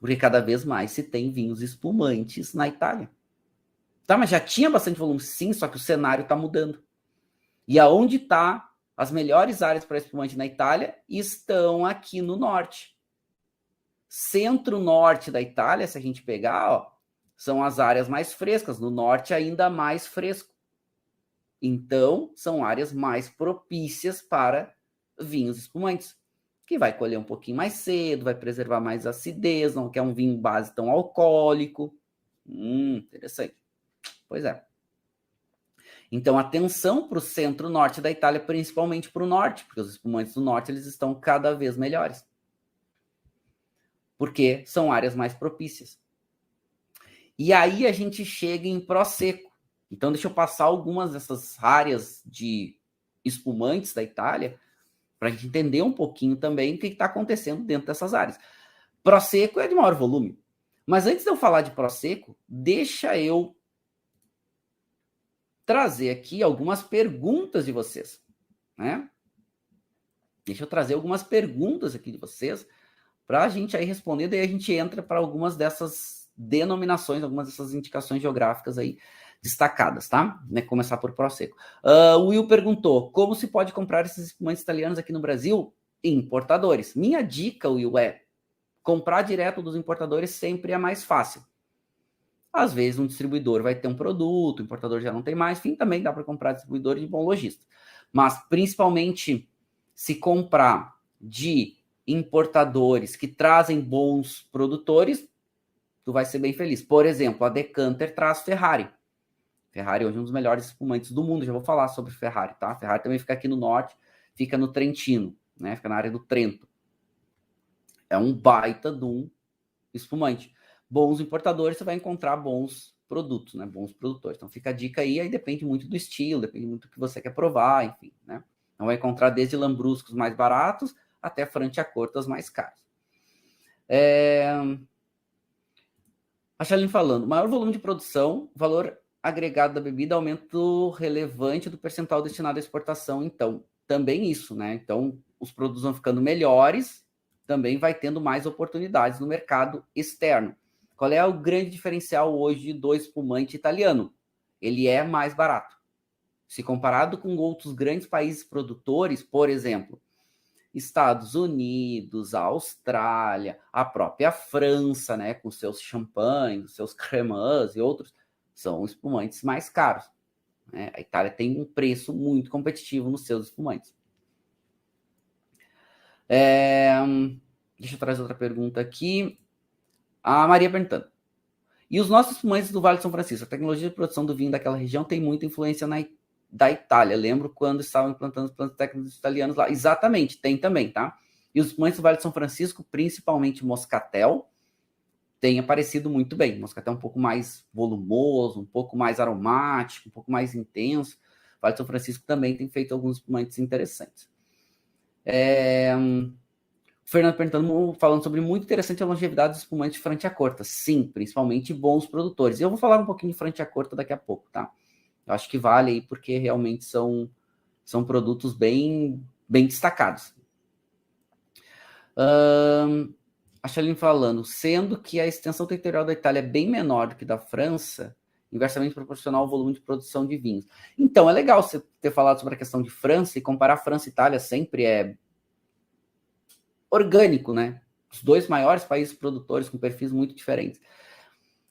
Porque cada vez mais se tem vinhos espumantes na Itália. Tá, mas já tinha bastante volume, sim, só que o cenário está mudando. E aonde está as melhores áreas para espumante na Itália estão aqui no norte. Centro-norte da Itália, se a gente pegar, ó, são as áreas mais frescas. No norte, ainda mais fresco. Então, são áreas mais propícias para vinhos espumantes, que vai colher um pouquinho mais cedo, vai preservar mais acidez, não quer um vinho base tão alcoólico, Interessante. Pois é. Então, atenção para o centro-norte da Itália, principalmente para o norte, porque os espumantes do norte eles estão cada vez melhores. Porque são áreas mais propícias. E aí a gente chega em Prosecco. Então, deixa eu passar algumas dessas áreas de espumantes da Itália para a gente entender um pouquinho também o que está acontecendo dentro dessas áreas. Prosecco é de maior volume. Mas antes de eu falar de Prosecco, deixa eu trazer aqui algumas perguntas de vocês, né? Deixa eu trazer algumas perguntas aqui de vocês para a gente aí responder, daí a gente entra para algumas dessas denominações, algumas dessas indicações geográficas aí destacadas, tá? Né? Começar por Prosecco. O Will perguntou, como se pode comprar esses espumantes italianos aqui no Brasil? Importadores. Minha dica, Will, é comprar direto dos importadores sempre é mais fácil. Às vezes um distribuidor vai ter um produto, o importador já não tem mais, enfim, também dá para comprar distribuidor de bom lojista. Mas principalmente se comprar de importadores que trazem bons produtores, tu vai ser bem feliz. Por exemplo, a Decanter traz Ferrari. Ferrari hoje é um dos melhores espumantes do mundo, já vou falar sobre Ferrari, tá? Ferrari também fica aqui no norte, fica no Trentino, né? Fica na área do Trento. É um baita de um espumante. Bons importadores, você vai encontrar bons produtos, né? Bons produtores. Então fica a dica aí depende muito do estilo, depende muito do que você quer provar, enfim, né? Então vai encontrar desde lambruscos mais baratos até Franciacortas mais caros. A Charlene falando, maior volume de produção, valor agregado da bebida, aumento relevante do percentual destinado à exportação, então, também isso, né? Então, os produtos vão ficando melhores, também vai tendo mais oportunidades no mercado externo. Qual é o grande diferencial hoje do espumante italiano? Ele é mais barato. Se comparado com outros grandes países produtores, por exemplo, Estados Unidos, a Austrália, a própria França, né, com seus champanhes, seus cremants e outros, são espumantes mais caros. Né? A Itália tem um preço muito competitivo nos seus espumantes. Deixa eu trazer outra pergunta aqui. A Maria perguntando. E os nossos espumantes do Vale de São Francisco? A tecnologia de produção do vinho daquela região tem muita influência da Itália. Lembro quando estavam implantando os plantas técnicos italianos lá. Exatamente, tem também, tá? E os espumantes do Vale de São Francisco, principalmente Moscatel, tem aparecido muito bem. Moscatel é um pouco mais volumoso, um pouco mais aromático, um pouco mais intenso. O Vale de São Francisco também tem feito alguns espumantes interessantes. O Fernando perguntando, falando sobre muito interessante a longevidade dos espumantes de Franciacorta. Sim, principalmente bons produtores. E eu vou falar um pouquinho de Franciacorta daqui a pouco, tá? Eu acho que vale aí, porque realmente são produtos bem destacados. A Charlene falando, sendo que a extensão territorial da Itália é bem menor do que da França, inversamente proporcional ao volume de produção de vinhos. Então, é legal você ter falado sobre a questão de França e comparar França e Itália sempre é orgânico, né? Os dois maiores países produtores com perfis muito diferentes.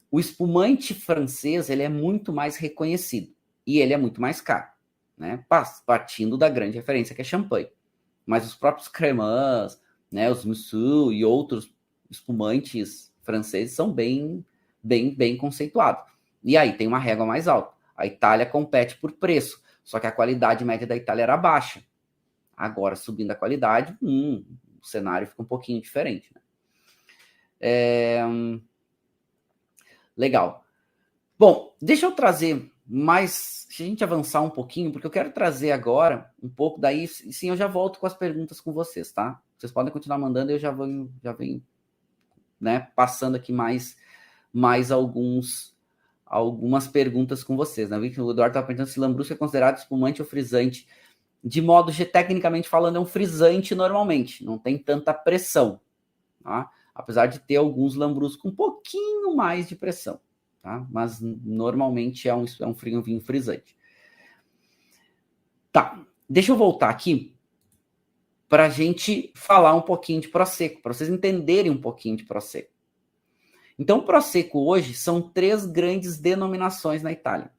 O espumante francês, ele é muito mais reconhecido e ele é muito mais caro, né? Partindo da grande referência que é champanhe. Mas os próprios cremants, né, os Moussou e outros espumantes franceses são bem conceituados. E aí tem uma régua mais alta. A Itália compete por preço, só que a qualidade média da Itália era baixa. Agora, subindo a qualidade, o cenário fica um pouquinho diferente. Né? Legal. Bom, deixa eu trazer mais, se a gente avançar um pouquinho, porque eu quero trazer agora um pouco daí, sim, eu já volto com as perguntas com vocês, tá? Vocês podem continuar mandando, eu já venho, né, passando aqui mais algumas perguntas com vocês, né? O Eduardo estava perguntando se lambrusco é considerado espumante ou frisante. De modo, tecnicamente falando, é um frisante normalmente, não tem tanta pressão, tá? Apesar de ter alguns lambruscos com um pouquinho mais de pressão. Tá? Mas normalmente é um vinho frisante. Tá, deixa eu voltar aqui para a gente falar um pouquinho de Prosecco, para vocês entenderem um pouquinho de Prosecco. Então, Prosecco hoje são 3 grandes denominações na Itália.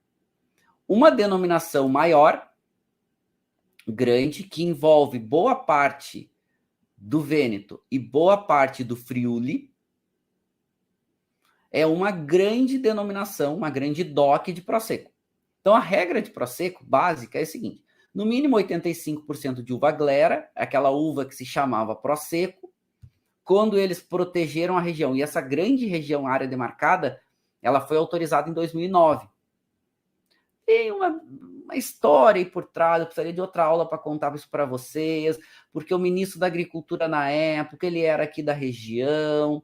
Uma denominação maior, grande, que envolve boa parte do Vêneto e boa parte do Friuli. é uma grande denominação, uma grande DOC de Prosecco. Então, a regra de Prosecco básica é a seguinte: no mínimo 85% de uva glera, aquela uva que se chamava Prosecco, quando eles protegeram a região. E essa grande região, área demarcada, ela foi autorizada em 2009. Tem uma história aí por trás, eu precisaria de outra aula para contar isso para vocês, porque o ministro da Agricultura na época, ele era aqui da região,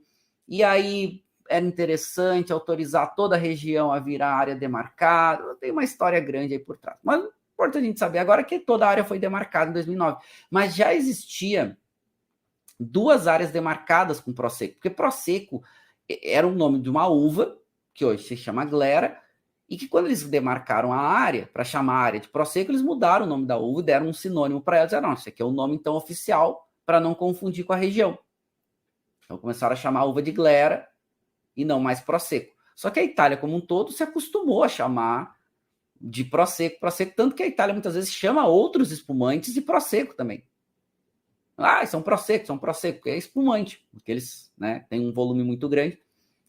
e aí era interessante autorizar toda a região a virar área demarcada. Tem uma história grande aí por trás. Mas importante a gente saber agora que toda a área foi demarcada em 2009. Mas já existia 2 áreas demarcadas com Prosecco, porque Prosecco era o nome de uma uva, que hoje se chama glera, e que quando eles demarcaram a área, para chamar a área de Prosecco, eles mudaram o nome da uva e deram um sinônimo para ela, disseram, não, isso aqui é o nome então oficial, para não confundir com a região. Então começaram a chamar a uva de glera e não mais Prosecco. Só que a Itália como um todo se acostumou a chamar de Prosecco, tanto que a Itália muitas vezes chama outros espumantes de Prosecco também. São Prosecco, porque é espumante, porque eles, né, têm um volume muito grande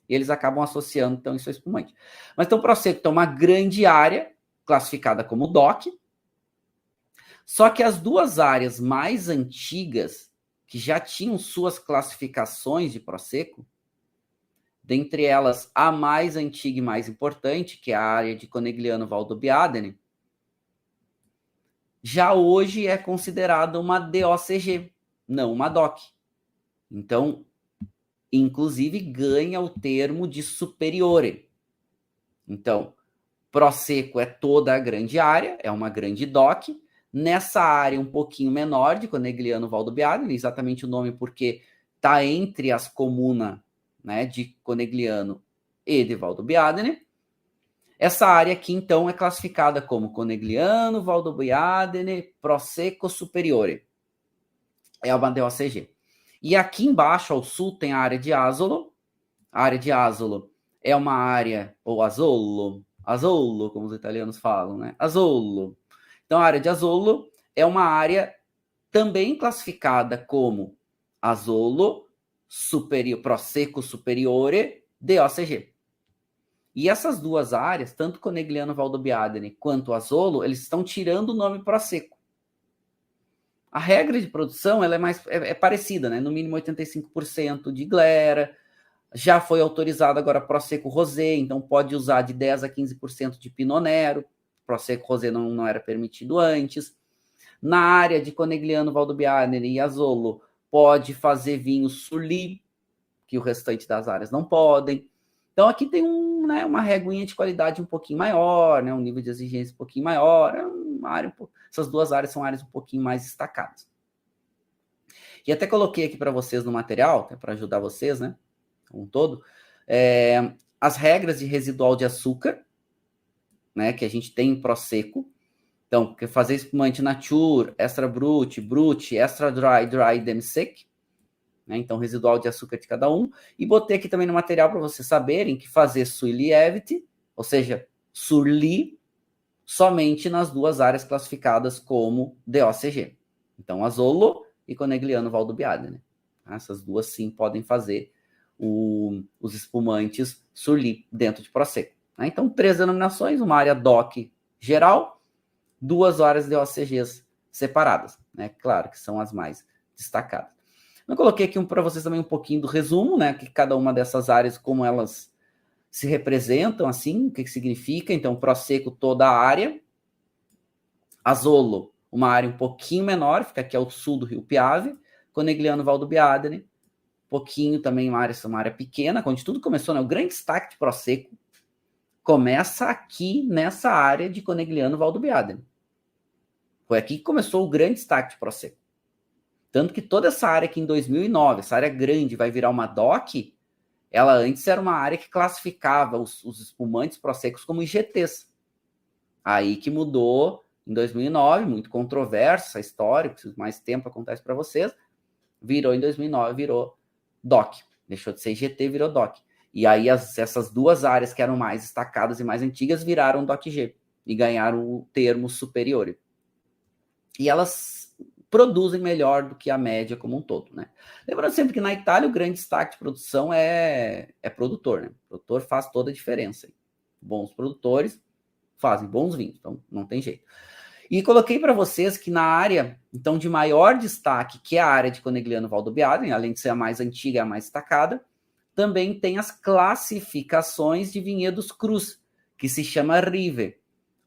e eles acabam associando, então, isso é espumante. Mas então, Prosecco tem uma grande área classificada como DOC, só que as 2 áreas mais antigas, que já tinham suas classificações de Prosecco, dentre elas a mais antiga e mais importante, que é a área de Conegliano Valdobbiadene, já hoje é considerada uma DOCG, não uma DOC. Então, inclusive, ganha o termo de superiore. Então, Prosecco é toda a grande área, é uma grande DOC. Nessa área um pouquinho menor de Conegliano Valdobbiadene, exatamente o nome porque está entre as comunas, né, de Conegliano e de Valdobbiadene. Essa área aqui, então, é classificada como Conegliano Valdobbiadene Prosecco Superiore. É uma DOCG. E aqui embaixo, ao sul, tem a área de Asolo. A área de Asolo é uma área, ou Asolo, como os italianos falam, né? Asolo. Então, a área de Asolo é uma área também classificada como Asolo Prosecco Superiore DOCG. E essas 2 áreas, tanto Conegliano Valdobbiadene quanto Asolo, eles estão tirando o nome Prosecco. A regra de produção ela é parecida, né? No mínimo 85% de glera. Já foi autorizado agora Prosecco Rosé, então pode usar de 10% a 15% de Pinot Nero. Prosecco Rosé não era permitido antes. Na área de Conegliano Valdobbiadene e Asolo, pode fazer vinho Surly, que o restante das áreas não podem. Então aqui tem uma reguinha de qualidade um pouquinho maior, né? Um nível de exigência um pouquinho maior. Uma área, essas 2 áreas são áreas um pouquinho mais destacadas. E até coloquei aqui para vocês no material, para ajudar vocês, né? Como um todo, as regras de residual de açúcar, né? Que a gente tem em Prosecco. Então, fazer espumante nature, extra brut, extra dry, dry, demi-sec. Né? Então, residual de açúcar de cada um. E botei aqui também no material para vocês saberem que fazer Surlievity, ou seja, Surly, somente nas 2 áreas classificadas como DOCG. Então, Asolo e Conegliano Valdobbiadene. Essas 2, sim, podem fazer os espumantes Surly dentro de Prosecco. Né? Então, 3 denominações, uma área DOC geral, 2 áreas DOCGs separadas. Né? Claro que são as mais destacadas. Eu coloquei aqui para vocês também um pouquinho do resumo, né? Que cada uma dessas áreas, como elas se representam, assim, o que significa. Então, Prosecco, toda a área. Asolo, uma área um pouquinho menor, fica aqui ao sul do Rio Piave. Conegliano Valdobbiadene, pouquinho também, uma área pequena, onde tudo começou, né? O grande destaque de Prosecco começa aqui nessa área de Conegliano Valdobbiadene. Foi aqui que começou o grande destaque de Prosecco. Tanto que toda essa área aqui em 2009, essa área grande vai virar uma DOC, ela antes era uma área que classificava os espumantes Proseccos como IGTs. Aí que mudou em 2009, muito controverso essa história, preciso mais tempo acontece para vocês, virou em 2009, virou DOC. Deixou de ser IGT, virou DOC. E aí essas 2 áreas que eram mais destacadas e mais antigas viraram DOCG e ganharam o termo superior. E elas produzem melhor do que a média como um todo, né? Lembrando sempre que na Itália o grande destaque de produção é produtor, né? O produtor faz toda a diferença. Bons produtores fazem bons vinhos, então não tem jeito. E coloquei para vocês que na área, então, de maior destaque, que é a área de Conegliano Valdobbiadene, além de ser a mais antiga e a mais destacada, também tem as classificações de vinhedos crus, que se chama Rive.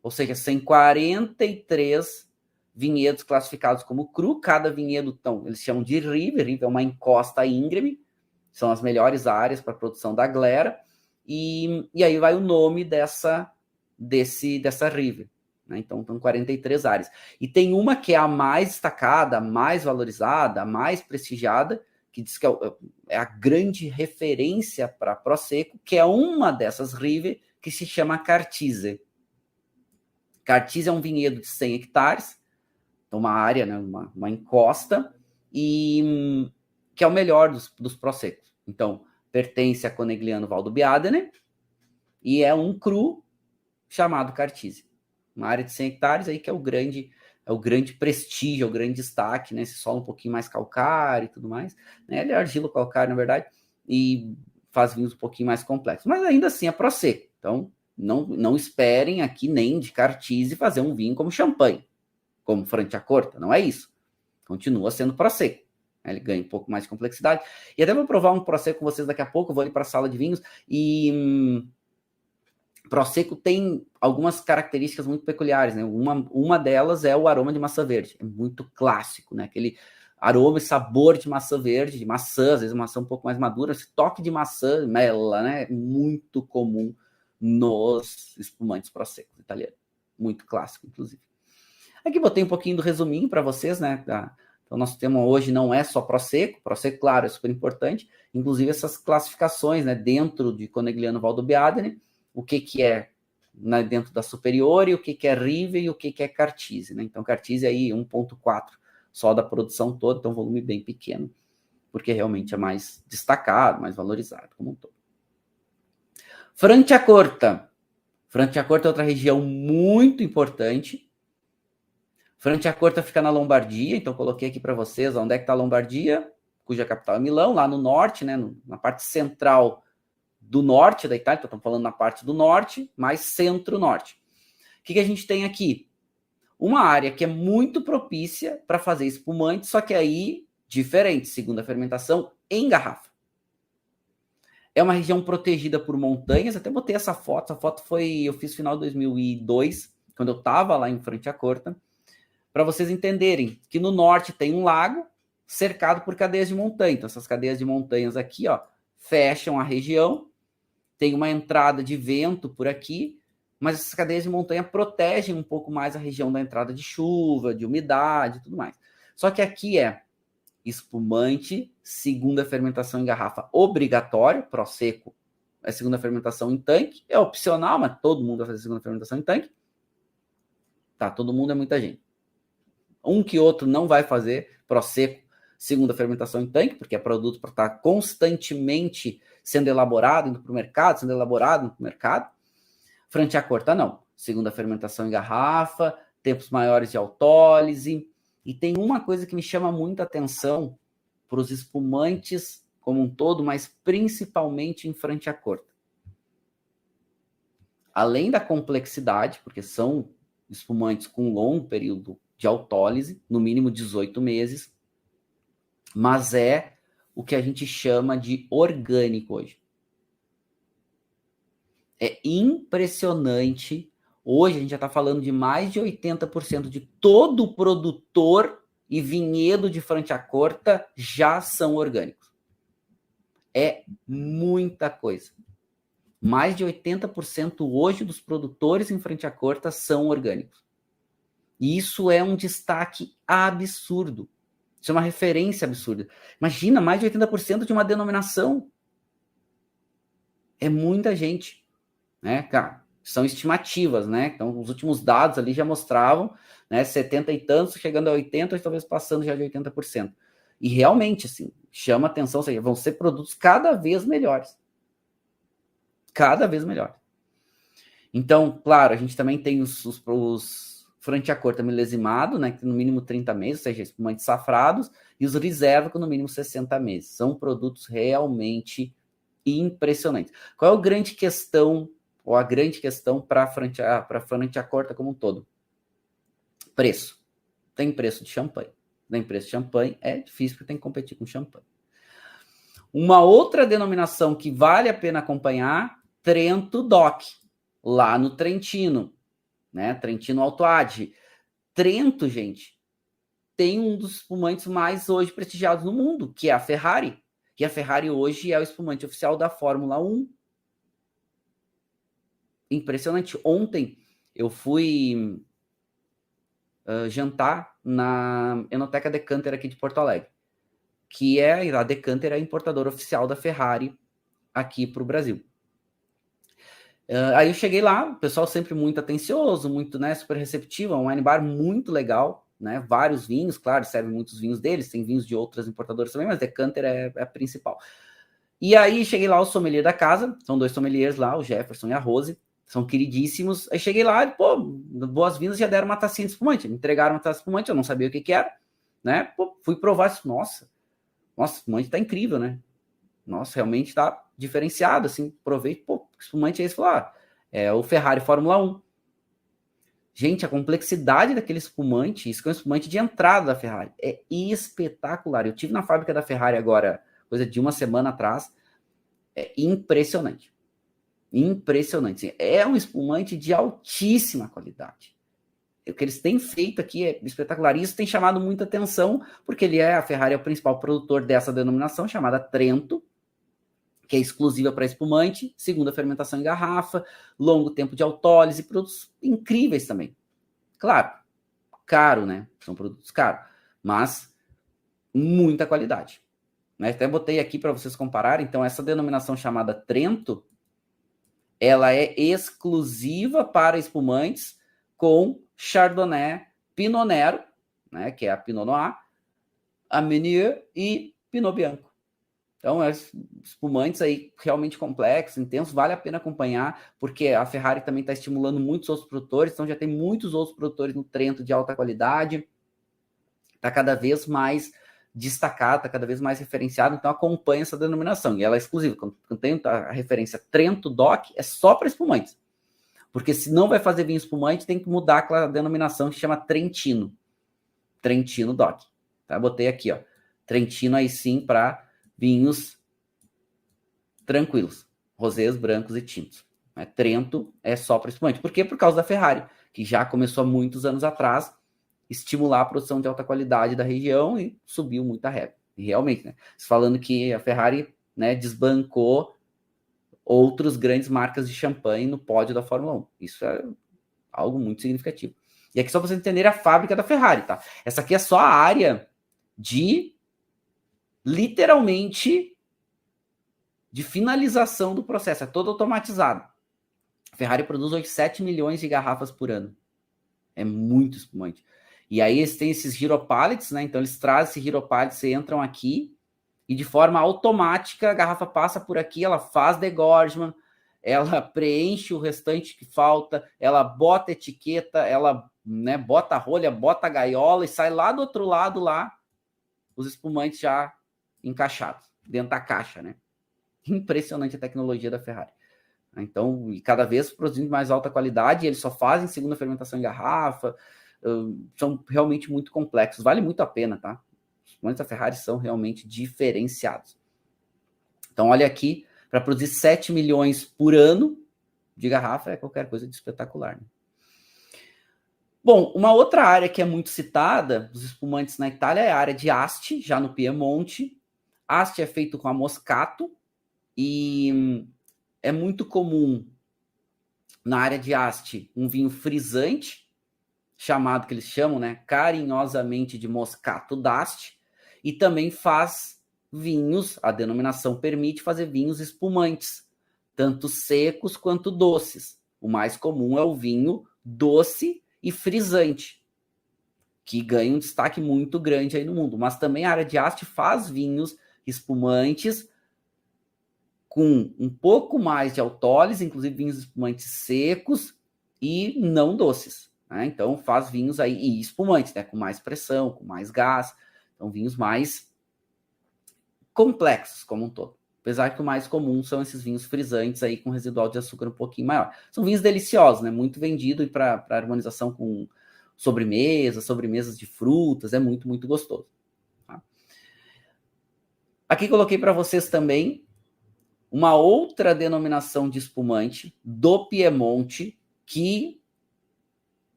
Ou seja, são 43 vinhedos classificados como cru. Cada vinhedo, então, eles chamam de Rive. Rive é uma encosta íngreme, são as melhores áreas para a produção da glera. E aí vai o nome dessa Rive. Né? Então, são 43 áreas. E tem uma que é a mais destacada, a mais valorizada, a mais prestigiada, que diz que é a grande referência para Prosecco, que é uma dessas Rive, que se chama Cartise. Cartise é um vinhedo de 100 hectares, então uma área, né, uma encosta, e que é o melhor dos Proseccos. Então, pertence a Conegliano Valdobbiadene e é um cru chamado Cartise. Uma área de 100 hectares aí que é o grande prestígio, o grande destaque, né? Esse solo um pouquinho mais calcário e tudo mais. Né? Ele é argilo calcário, na verdade, e faz vinhos um pouquinho mais complexos. Mas ainda assim é Prosecco. Então, não esperem aqui nem de Cartise fazer um vinho como champanhe, como Franciacorta. Não é isso. Continua sendo Prosecco. Ele ganha um pouco mais de complexidade. E até vou provar um Prosecco com vocês daqui a pouco. Eu vou ali para a sala de vinhos e... Prosecco tem algumas características muito peculiares, né? Uma delas é o aroma de maçã verde. É muito clássico, né? Aquele aroma e sabor de maçã verde, de maçã, às vezes maçã um pouco mais madura. Esse toque de maçã, mela, né? É muito comum nos espumantes Prosecco italianos. Muito clássico, inclusive. Aqui botei um pouquinho do resuminho para vocês, né? Então, nosso tema hoje não é só Prosecco. Prosecco, claro, é super importante. Inclusive essas classificações, né? Dentro de Conegliano Valdobbiadene, o que é, né, dentro da Superiore, o que é Rive e o que é Cartise. Né? Então, Cartise aí 1.4 só da produção toda, então volume bem pequeno, porque realmente é mais destacado, mais valorizado como um todo. Franciacorta. Franciacorta é outra região muito importante. Franciacorta fica na Lombardia, então coloquei aqui para vocês onde é que está a Lombardia, cuja capital é Milão, lá no norte, né, na parte central do norte da Itália, então estamos falando na parte do norte, mais centro-norte. O que a gente tem aqui? Uma área que é muito propícia para fazer espumante, só que aí, diferente, segunda fermentação em garrafa. É uma região protegida por montanhas, até botei essa foto eu fiz final de 2002, quando eu estava lá em Franciacorta, para vocês entenderem que no norte tem um lago cercado por cadeias de montanha. Então, essas cadeias de montanhas aqui, ó, fecham a região. Tem uma entrada de vento por aqui, mas essas cadeias de montanha protegem um pouco mais a região da entrada de chuva, de umidade e tudo mais. Só que aqui é espumante, segunda fermentação em garrafa obrigatório, Prosecco é segunda fermentação em tanque, é opcional, mas todo mundo vai fazer segunda fermentação em tanque. Tá, todo mundo é muita gente. Um que outro não vai fazer Prosecco segunda fermentação em tanque, porque é produto para estar constantemente sendo elaborado, indo para o mercado, sendo elaborado no mercado. Franciacorta não. Segunda fermentação em garrafa, tempos maiores de autólise. E tem uma coisa que me chama muita atenção para os espumantes como um todo, mas principalmente em Franciacorta. Além da complexidade, porque são espumantes com longo período de autólise, no mínimo 18 meses, mas é o que a gente chama de orgânico hoje. É impressionante. Hoje a gente já está falando de mais de 80% de todo produtor e vinhedo de Franciacorta já são orgânicos. É muita coisa. Mais de 80% hoje dos produtores em Franciacorta são orgânicos. E isso é um destaque absurdo. Isso é uma referência absurda. Imagina, mais de 80% de uma denominação. É muita gente. Né, cara? São estimativas, né? Então, os últimos dados ali já mostravam, né, 70 e tantos, chegando a 80, talvez passando já de 80%. E realmente, assim, chama atenção, ou seja, vão ser produtos cada vez melhores. Cada vez melhor. Então, claro, a gente também tem os Franciacorta milesimado, né, que no mínimo 30 meses, ou seja, espumantes safrados, e os reserva com no mínimo 60 meses. São produtos realmente impressionantes. Qual é a grande questão, ou a grande questão para a Franciacorta como um todo? Preço. Tem preço de champanhe. Tem preço de champanhe, é difícil porque tem que competir com champanhe. Uma outra denominação que vale a pena acompanhar, Trento DOC, lá no Trentino, né? Trentino Alto Adige. Trento, gente, tem um dos espumantes mais hoje prestigiados no mundo, que é a Ferrari. E a Ferrari hoje é o espumante oficial da Fórmula 1. Impressionante. Ontem eu fui jantar na Enoteca Decanter aqui de Porto Alegre, que é a Decanter é a importadora oficial da Ferrari aqui para o Brasil. Aí eu cheguei lá, o pessoal sempre muito atencioso, muito, né, super receptivo, é um wine bar muito legal, né, vários vinhos, claro, servem muitos vinhos deles, tem vinhos de outras importadoras também, mas Decanter é a principal. E aí cheguei lá, o sommelier da casa, são 2 sommeliers lá, o Jefferson e a Rose, são queridíssimos. Aí cheguei lá e, pô, boas-vindas, já deram uma tacinha de espumante, me entregaram uma taça de espumante, eu não sabia o que era, né, pô, fui provar isso, nossa, o espumante tá incrível, né, nossa, realmente tá diferenciado, assim, provei, pô, que espumante é esse? Falei, é o Ferrari Fórmula 1. Gente, a complexidade daquele espumante, isso que é um espumante de entrada da Ferrari, é espetacular. Eu tive na fábrica da Ferrari agora, coisa de uma semana atrás, é impressionante. Impressionante. É um espumante de altíssima qualidade. O que eles têm feito aqui é espetacular. Isso tem chamado muita atenção, porque a Ferrari é o principal produtor dessa denominação, chamada Trento, que é exclusiva para espumante, segunda fermentação em garrafa, longo tempo de autólise, produtos incríveis também. Claro, caro, né? São produtos caros, mas muita qualidade. Né? Até botei aqui para vocês compararem. Então, essa denominação chamada Trento, ela é exclusiva para espumantes com Chardonnay, Pinot Nero, né? Que é a Pinot Noir, a Meunier e Pinot Bianco. Então, espumantes aí realmente complexos, intensos, vale a pena acompanhar, porque a Ferrari também está estimulando muitos outros produtores, então já tem muitos outros produtores no Trento de alta qualidade, está cada vez mais destacado, está cada vez mais referenciado, então acompanha essa denominação, e ela é exclusiva. Quando tem a referência Trento DOC, é só para espumantes, porque se não vai fazer vinho espumante, tem que mudar aquela denominação que chama Trentino, Trentino DOC. Tá? Botei aqui, ó, Trentino aí sim para vinhos tranquilos, rosés, brancos e tintos. Trento é só para espumante. Por quê? Por causa da Ferrari, que já começou há muitos anos atrás estimular a produção de alta qualidade da região e subiu muita régua. E realmente, né? Falando que a Ferrari, né, desbancou outras grandes marcas de champanhe no pódio da Fórmula 1. Isso é algo muito significativo. E aqui só para vocês entenderem a fábrica da Ferrari, tá? Essa aqui é só a área de literalmente de finalização do processo, é todo automatizado. A Ferrari produz hoje 7 milhões de garrafas por ano. É muito espumante. E aí eles têm esses hero pallets, né? Então eles trazem esse hero pallets, entram aqui e de forma automática a garrafa passa por aqui, ela faz degorgement, ela preenche o restante que falta, ela bota etiqueta, ela, né, bota a rolha, bota a gaiola e sai lá do outro lado lá os espumantes já encaixados dentro da caixa, né? Impressionante a tecnologia da Ferrari. Então, e cada vez produzindo mais alta qualidade, eles só fazem segunda fermentação em garrafa, são realmente muito complexos, vale muito a pena, tá? Os espumantes da Ferrari são realmente diferenciados. Então, olha aqui, para produzir 7 milhões por ano de garrafa é qualquer coisa de espetacular, né? Bom, uma outra área que é muito citada dos espumantes na Itália é a área de Asti, já no Piemonte. Asti é feito com a Moscato e é muito comum na área de Asti um vinho frisante, chamado, que eles chamam, né, carinhosamente de Moscato d'Asti, e também faz vinhos, a denominação permite fazer vinhos espumantes, tanto secos quanto doces. O mais comum é o vinho doce e frisante, que ganha um destaque muito grande aí no mundo. Mas também a área de Asti faz vinhos espumantes com um pouco mais de autólise, inclusive vinhos espumantes secos e não doces. né? Então faz vinhos aí, e espumantes, né? Com mais pressão, com mais gás. Então vinhos mais complexos como um todo. Apesar que o mais comum são esses vinhos frisantes aí com residual de açúcar um pouquinho maior. São vinhos deliciosos, né? Muito vendido e para harmonização com sobremesas de frutas, é muito, muito gostoso. Tá? Aqui coloquei para vocês também uma outra denominação de espumante do Piemonte que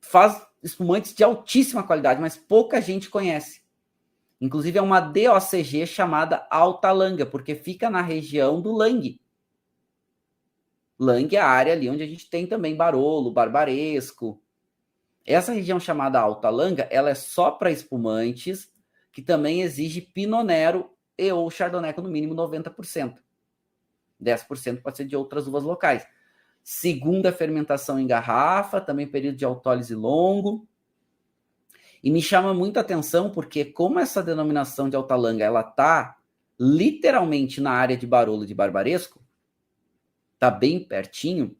faz espumantes de altíssima qualidade, mas pouca gente conhece. Inclusive é uma DOCG chamada Alta Langa, porque fica na região do Langue. Langue é a área ali onde a gente tem também Barolo, Barbaresco. Essa região chamada Alta Langa, ela é só para espumantes, que também exige Pinot Nero e ou Chardonnay com no mínimo 90%. 10% pode ser de outras uvas locais. Segunda fermentação em garrafa, também período de autólise longo. E me chama muito a atenção porque como essa denominação de Alta Langa, ela está literalmente na área de Barolo de Barbaresco, está bem pertinho,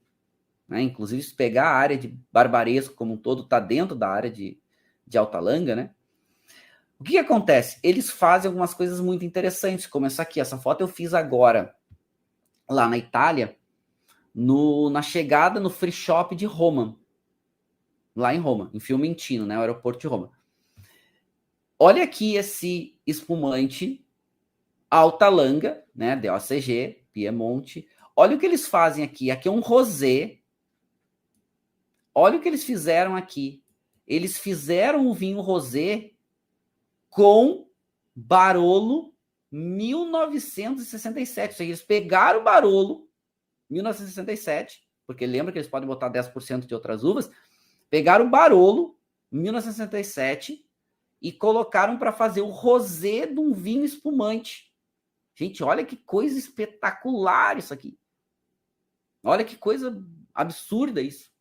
né? Inclusive se pegar a área de Barbaresco como um todo, está dentro da área de Alta Langa, né? O que acontece? Eles fazem algumas coisas muito interessantes, como essa aqui. Essa foto eu fiz agora, lá na Itália, na chegada no free shop de Roma. Lá em Roma, em Fiumicino, né? O aeroporto de Roma. Olha aqui esse espumante Alta Langa, né? DOCG, Piemonte. Olha o que eles fazem aqui. Aqui é um rosé. Olha o que eles fizeram aqui. Eles fizeram o vinho rosé com Barolo 1967. Ou seja, eles pegaram o Barolo 1967, porque lembra que eles podem botar 10% de outras uvas, pegaram o Barolo 1967 e colocaram para fazer o rosé de um vinho espumante. Gente, olha que coisa espetacular isso aqui. Olha que coisa absurda isso.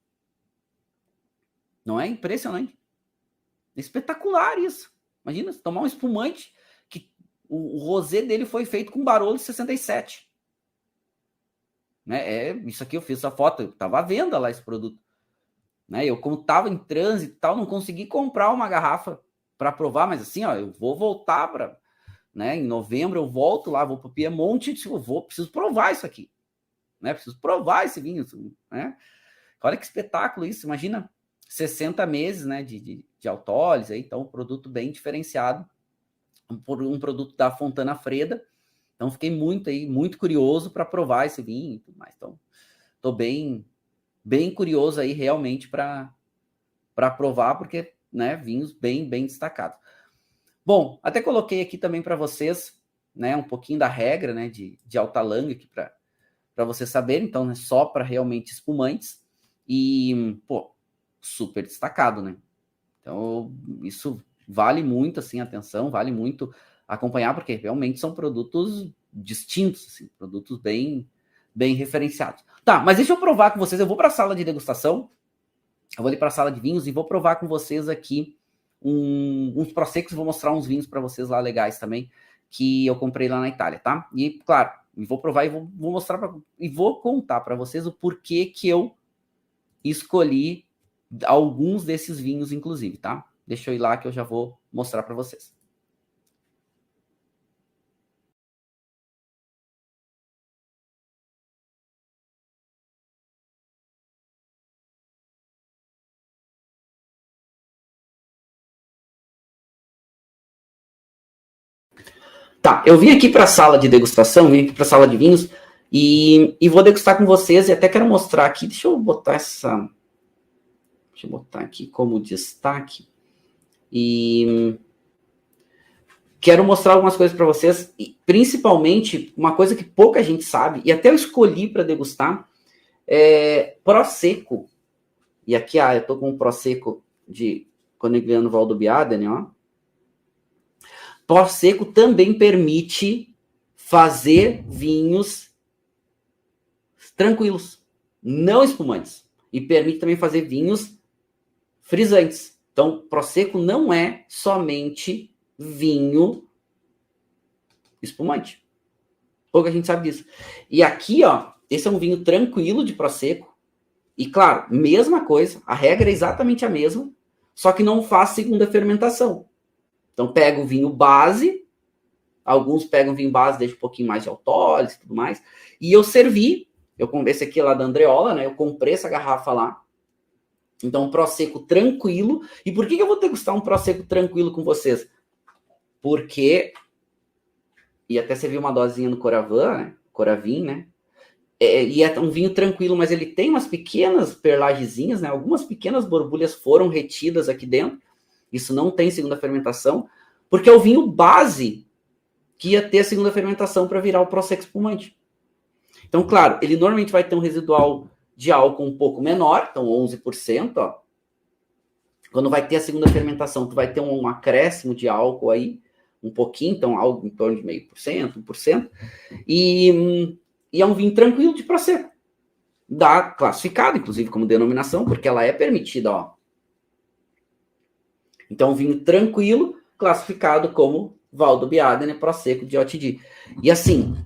Não é impressionante? É espetacular isso. Imagina, tomar um espumante que o rosé dele foi feito com Barolo 67. Né? Isso aqui eu fiz essa foto, eu estava à venda lá esse produto. Né? Eu, como estava em trânsito e tal, não consegui comprar uma garrafa para provar, mas assim, ó, eu vou voltar para, né? Em novembro eu volto lá, vou para o Piemonte, preciso provar isso aqui. Né? Preciso provar esse vinho. Né? Olha que espetáculo isso, imagina 60 meses, né, de autólise, então um produto bem diferenciado, um produto da Fontana Freda. Então fiquei muito curioso para provar esse vinho e tudo mais. Então estou bem curioso aí realmente para provar, porque, né, vinhos bem destacados. Bom, até coloquei aqui também para vocês, né, um pouquinho da regra, né, de Alta Langa aqui para vocês saberem. Então é só para realmente espumantes e, pô, super destacado, né? Então isso vale muito, assim, atenção, vale muito acompanhar, porque realmente são produtos distintos, assim, produtos bem referenciados. Tá, mas deixa eu provar com vocês, eu vou para a sala de degustação, eu vou ali para a sala de vinhos e vou provar com vocês aqui uns prosecos, vou mostrar uns vinhos para vocês lá legais também, que eu comprei lá na Itália, tá? E, claro, vou provar e vou mostrar e vou contar para vocês o porquê que eu escolhi alguns desses vinhos, inclusive, tá? Deixa eu ir lá que eu já vou mostrar para vocês. Tá, eu vim aqui para a sala de degustação, vim aqui para a sala de vinhos e vou degustar com vocês e até quero mostrar aqui, deixa eu botar aqui como destaque e quero mostrar algumas coisas para vocês, e principalmente uma coisa que pouca gente sabe, e até eu escolhi para degustar, Prosecco. E aqui, eu tô com um Prosecco de Conegliano Valdobbiadene, ó. Prosecco também permite fazer vinhos tranquilos, não espumantes. E permite também fazer vinhos frisantes. Então, Prosecco não é somente vinho espumante. Pouca gente sabe disso. E aqui, ó, esse é um vinho tranquilo de Prosecco. E claro, mesma coisa, a regra é exatamente a mesma, só que não faz segunda fermentação. Então pega o vinho base, alguns pegam vinho base, deixa um pouquinho mais de autólise e tudo mais, e eu servi, esse aqui é lá da Andreola, né? Eu comprei essa garrafa lá. Então, um Prosecco tranquilo. E por que eu vou degustar um Prosecco tranquilo com vocês? Porque, e até servir uma dosinha no Coravin, né? Coravin, né? E é um vinho tranquilo, mas ele tem umas pequenas perlagezinhas, né? Algumas pequenas borbulhas foram retidas aqui dentro. Isso não tem segunda fermentação, porque é o vinho base que ia ter a segunda fermentação para virar o Prosecco espumante. Então, claro, ele normalmente vai ter um residual de álcool um pouco menor, então 11%, ó. Quando vai ter a segunda fermentação, tu vai ter um acréscimo de álcool aí, um pouquinho, então algo em torno de 0,5%, 1%, e é um vinho tranquilo de Prosecco. Dá classificado, inclusive, como denominação, porque ela é permitida, ó. Então, um vinho tranquilo, classificado como Valdobbiadene Prosecco de OTD. E assim,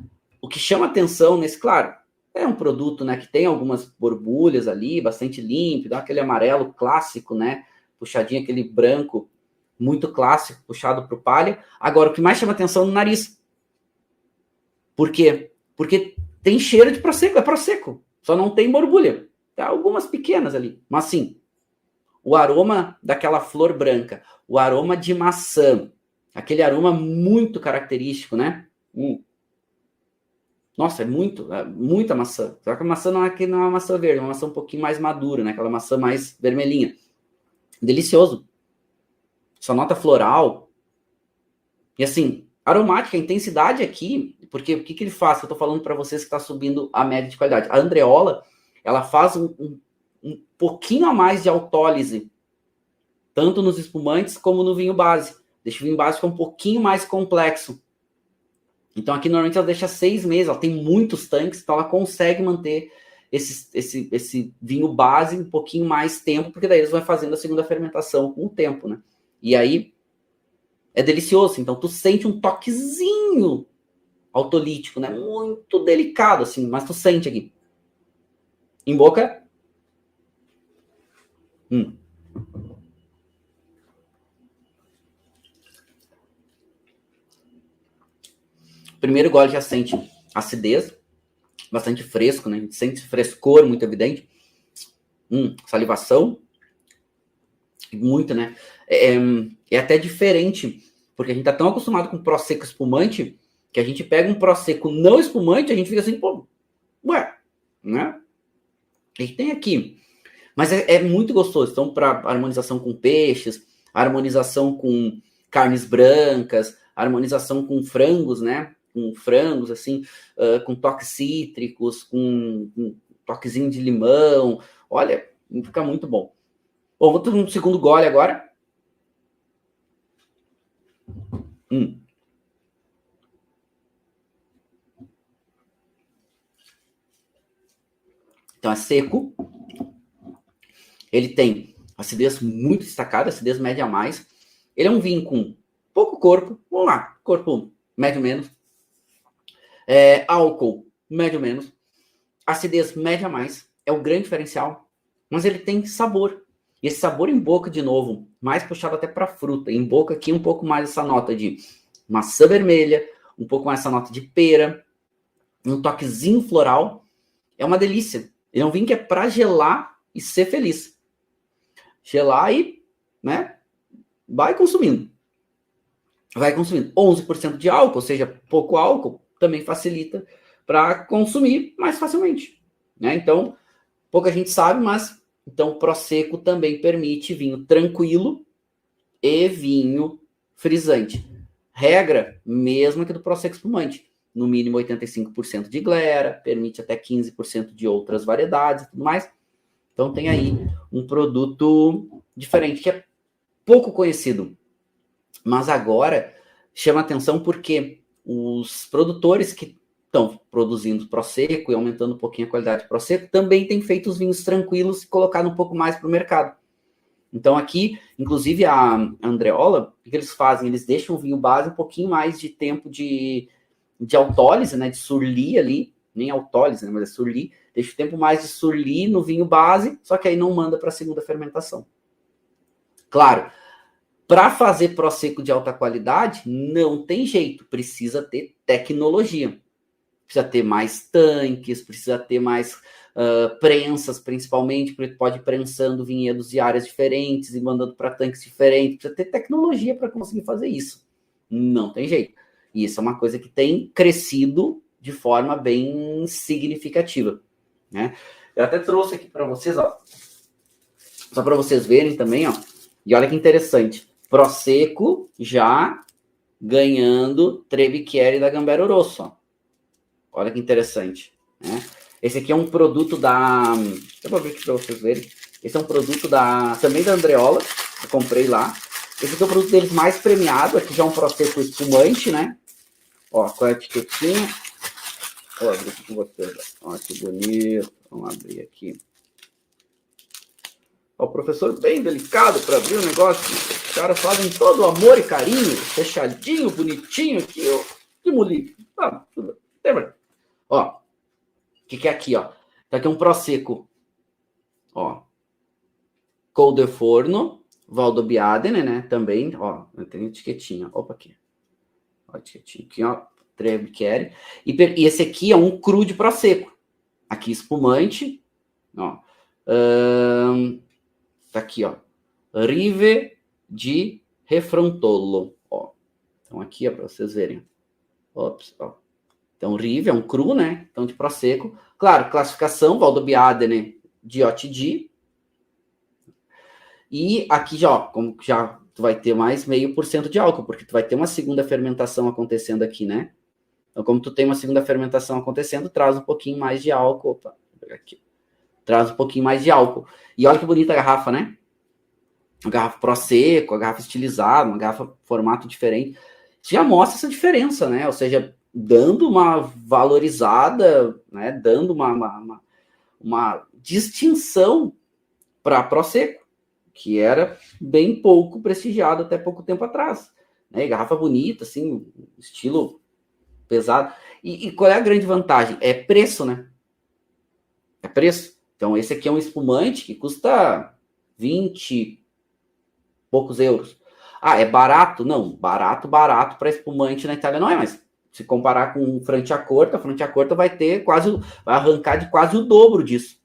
o que chama atenção nesse, claro, é um produto, né, que tem algumas borbulhas ali, bastante límpido, dá aquele amarelo clássico, né, puxadinho, aquele branco muito clássico, puxado para o palha. Agora, o que mais chama atenção é no nariz. Por quê? Porque tem cheiro de Prosecco, é Prosecco, só não tem borbulha. Tem algumas pequenas ali, mas sim, o aroma daquela flor branca, o aroma de maçã, aquele aroma muito característico, né? Nossa, é muita maçã. Só que a maçã não é uma maçã verde, é uma maçã um pouquinho mais madura, né? Aquela maçã mais vermelhinha. Delicioso. Só nota floral. E assim, aromática, a intensidade aqui, porque o que ele faz? Eu tô falando para vocês que está subindo a média de qualidade. A Andreola, ela faz um pouquinho a mais de autólise, tanto nos espumantes como no vinho base. Deixa o vinho base ficar um pouquinho mais complexo. Então aqui normalmente ela deixa 6 meses, ela tem muitos tanques, então ela consegue manter esse vinho base um pouquinho mais tempo, porque daí eles vão fazendo a segunda fermentação com o tempo, né? E aí é delicioso, então tu sente um toquezinho autolítico, né? Muito delicado, assim, mas tu sente aqui. Em boca. Primeiro gole já sente acidez, bastante fresco, né? A gente sente frescor muito evidente. Salivação. Muito, né? É até diferente, porque a gente tá tão acostumado com Prosecco espumante, que a gente pega um Prosecco não espumante, a gente fica assim, pô, ué, né? A gente tem aqui. Mas é muito gostoso. Então, para harmonização com peixes, harmonização com carnes brancas, harmonização com frangos, né? Com frangos, assim, com toques cítricos, com um toquezinho de limão. Olha, fica muito bom. Bom, vou ter um segundo gole agora. Então, é seco. Ele tem acidez muito destacada, acidez média a mais. Ele é um vinho com pouco corpo. Vamos lá, corpo médio menos. Álcool médio menos. Acidez média a mais. É o grande diferencial. Mas ele tem sabor. E esse sabor em boca, de novo, mais puxado até para fruta. Em boca aqui um pouco mais essa nota de maçã vermelha, um pouco mais essa nota de pera, um toquezinho floral. É uma delícia. Ele é um vinho que é para gelar e ser feliz. Gelar e, né, vai consumindo. Vai consumindo. 11% de álcool, ou seja, pouco álcool, também facilita para consumir mais facilmente. Né? Então, pouca gente sabe, mas então o Prosecco também permite vinho tranquilo e vinho frisante. Regra mesma que do Prosecco espumante. No mínimo 85% de glera, permite até 15% de outras variedades e tudo mais. Então tem aí um produto diferente, que é pouco conhecido. Mas agora chama atenção porque os produtores que estão produzindo Prosecco e aumentando um pouquinho a qualidade do Prosecco também têm feito os vinhos tranquilos e colocado um pouco mais para o mercado. Então aqui, inclusive a Andreola, o que eles fazem? Eles deixam o vinho base um pouquinho mais de tempo de autólise, né, de surli ali, nem autólise, né, mas é surli, deixa o tempo mais de surli no vinho base, só que aí não manda para a segunda fermentação. Claro, para fazer Prosecco de alta qualidade, não tem jeito, precisa ter tecnologia. Precisa ter mais tanques, precisa ter mais prensas, principalmente, porque pode ir prensando vinhedos de áreas diferentes e mandando para tanques diferentes. Precisa ter tecnologia para conseguir fazer isso. Não tem jeito. E isso é uma coisa que tem crescido de forma bem significativa, né? Eu até trouxe aqui para vocês, ó, só para vocês verem também, ó. E olha que interessante. Prosecco já ganhando Trebbichieri da Gambero Rosso, ó. Olha que interessante, né? Esse aqui é um produto da... Deixa eu abrir aqui para vocês verem. Esse é um produto também da Andreola, que eu comprei lá. Esse aqui é o produto deles mais premiado. Aqui já é um Prosecco espumante, né? Ó, com a etiquetinha. Vou abrir aqui com vocês. Ó, que bonito. Vamos abrir aqui. Ó, o professor bem delicado para abrir o negócio. Os caras fazem todo amor e carinho. Fechadinho, bonitinho aqui. Ó. Que molinho. Ah, tudo bem. Ó, o que é aqui, ó? Tá aqui um Prosecco, ó, Col de Forno, Valdobbiadene, né? Também, ó, tem etiquetinha. Opa, aqui. Ó, etiquetinha aqui, ó, Trebbichieri. E esse aqui é um cru de Prosecco. Aqui, espumante, ó. Tá aqui, ó. Rive di Refrontolo, ó. Então, aqui, ó, para vocês verem. Ops, ó. Então, Rive é um cru, né? Então, de Prosecco. Claro, classificação, Valdobbiadene de OTD. E aqui já, ó, como já tu vai ter mais 0,5% de álcool, porque tu vai ter uma segunda fermentação acontecendo aqui, né? Então, como tu tem uma segunda fermentação acontecendo, traz um pouquinho mais de álcool. Opa, vou pegar aqui. Traz um pouquinho mais de álcool. E olha que bonita a garrafa, né? Uma garrafa Prosecco, a garrafa estilizada, uma garrafa formato diferente. Isso já mostra essa diferença, né? Ou seja, dando uma valorizada, né? Dando uma distinção para Prosecco, que era bem pouco prestigiado até pouco tempo atrás. Né? Garrafa bonita, assim, estilo pesado. E qual é a grande vantagem? É preço, né? É preço. Então, esse aqui é um espumante que custa 20 e poucos euros. Ah, é barato? Não, barato para espumante na Itália não é, mas se comparar com Franciacorta, a Franciacorta vai arrancar de quase o dobro disso.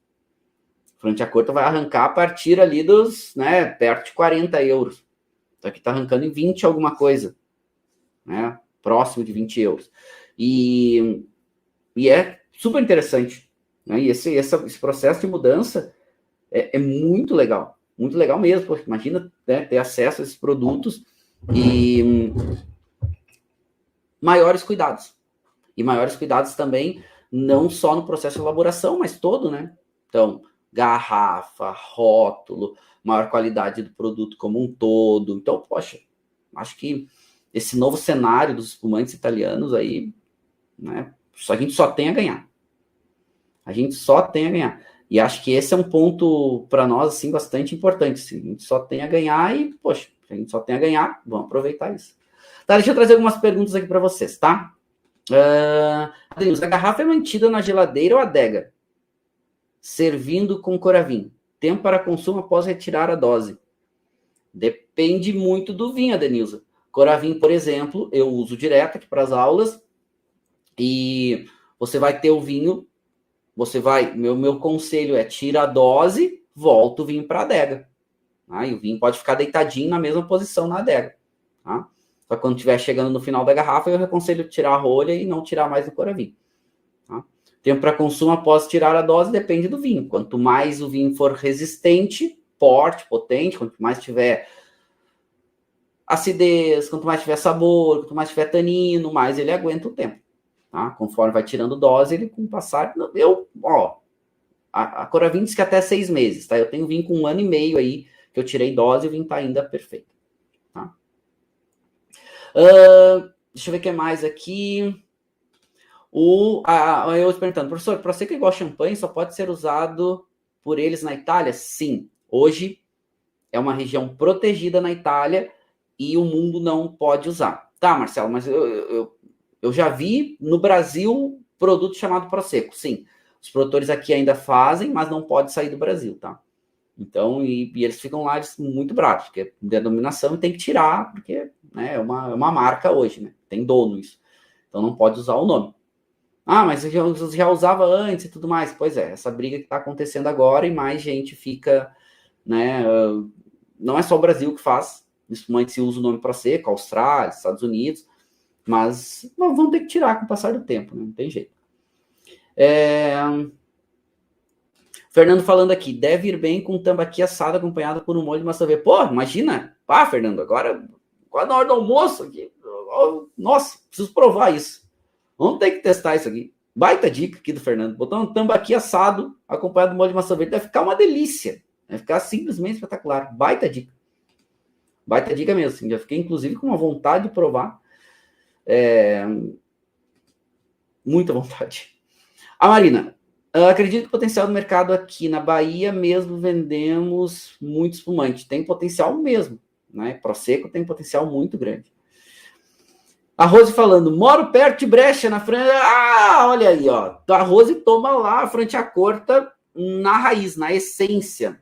Franciacorta vai arrancar a partir ali dos, né, perto de 40 euros. Então aqui está arrancando em 20 alguma coisa, né, próximo de 20 euros. E é super interessante, né, e esse processo de mudança é muito legal mesmo, porque imagina, né, ter acesso a esses produtos e maiores cuidados. E maiores cuidados também, não só no processo de elaboração, mas todo, né? Então, garrafa, rótulo, maior qualidade do produto como um todo. Então, poxa, acho que esse novo cenário dos espumantes italianos aí, né? A gente só tem a ganhar. A gente só tem a ganhar. E acho que esse é um ponto para nós, assim, bastante importante. Assim, a gente só tem a ganhar e, poxa, a gente só tem a ganhar, vamos aproveitar isso. Tá, deixa eu trazer algumas perguntas aqui para vocês, tá? A garrafa é mantida na geladeira ou adega? Servindo com Coravin. Tempo para consumo após retirar a dose. Depende muito do vinho, Adenilza. Coravin, por exemplo, eu uso direto aqui para as aulas e você vai ter o vinho, meu conselho é tira a dose, volta o vinho para a adega. Tá? E o vinho pode ficar deitadinho na mesma posição na adega. Tá? Só que quando estiver chegando no final da garrafa, eu aconselho tirar a rolha e não tirar mais o Coravin. Tá? Tempo para consumo após tirar a dose depende do vinho. Quanto mais o vinho for resistente, forte, potente, quanto mais tiver acidez, quanto mais tiver sabor, quanto mais tiver tanino, mais ele aguenta o tempo. Tá? Conforme vai tirando dose, ele com o passar... A Coravin diz que até 6 meses. Tá? Eu tenho vinho com 1 ano e meio aí, que eu tirei dose e o vinho está ainda perfeito. Tá? Deixa eu ver o que mais aqui. Eu perguntando, professor, para você que gosta de champanhe, só pode ser usado por eles na Itália? Sim. Hoje é uma região protegida na Itália e o mundo não pode usar. Tá, Marcelo, mas eu já vi no Brasil produto chamado Prosecco, sim. Os produtores aqui ainda fazem, mas não pode sair do Brasil, tá? Então, e eles ficam lá muito bravos, porque é denominação e tem que tirar, porque né, é uma marca hoje, né? Tem dono isso. Então não pode usar o nome. Ah, mas eu já usava antes e tudo mais. Pois é, essa briga que está acontecendo agora e mais gente fica, né? Não é só o Brasil que faz. Espumante se usa o nome Prosecco, Austrália, Estados Unidos, mas vão ter que tirar com o passar do tempo, né? Não tem jeito. Fernando falando aqui, deve ir bem com tambaqui assado acompanhado por um molho de massa verde. Pô, imagina. Ah, Fernando, agora na hora do almoço aqui. Nossa, preciso provar isso. Vamos ter que testar isso aqui. Baita dica aqui do Fernando. Botar um tambaqui assado acompanhado do molho de massa verde. Deve ficar uma delícia. Vai ficar simplesmente espetacular. Baita dica. Baita dica mesmo. Assim. Já fiquei, inclusive, com uma vontade de provar. Muita vontade. A Marina, acredito que o potencial do mercado aqui na Bahia mesmo vendemos muito espumante. Tem potencial mesmo. Né? Prosecco tem potencial muito grande. A Rose falando, moro perto de Brecha, na França. Ah, olha aí, ó. A Rose toma lá a Franciacorta na raiz, na essência.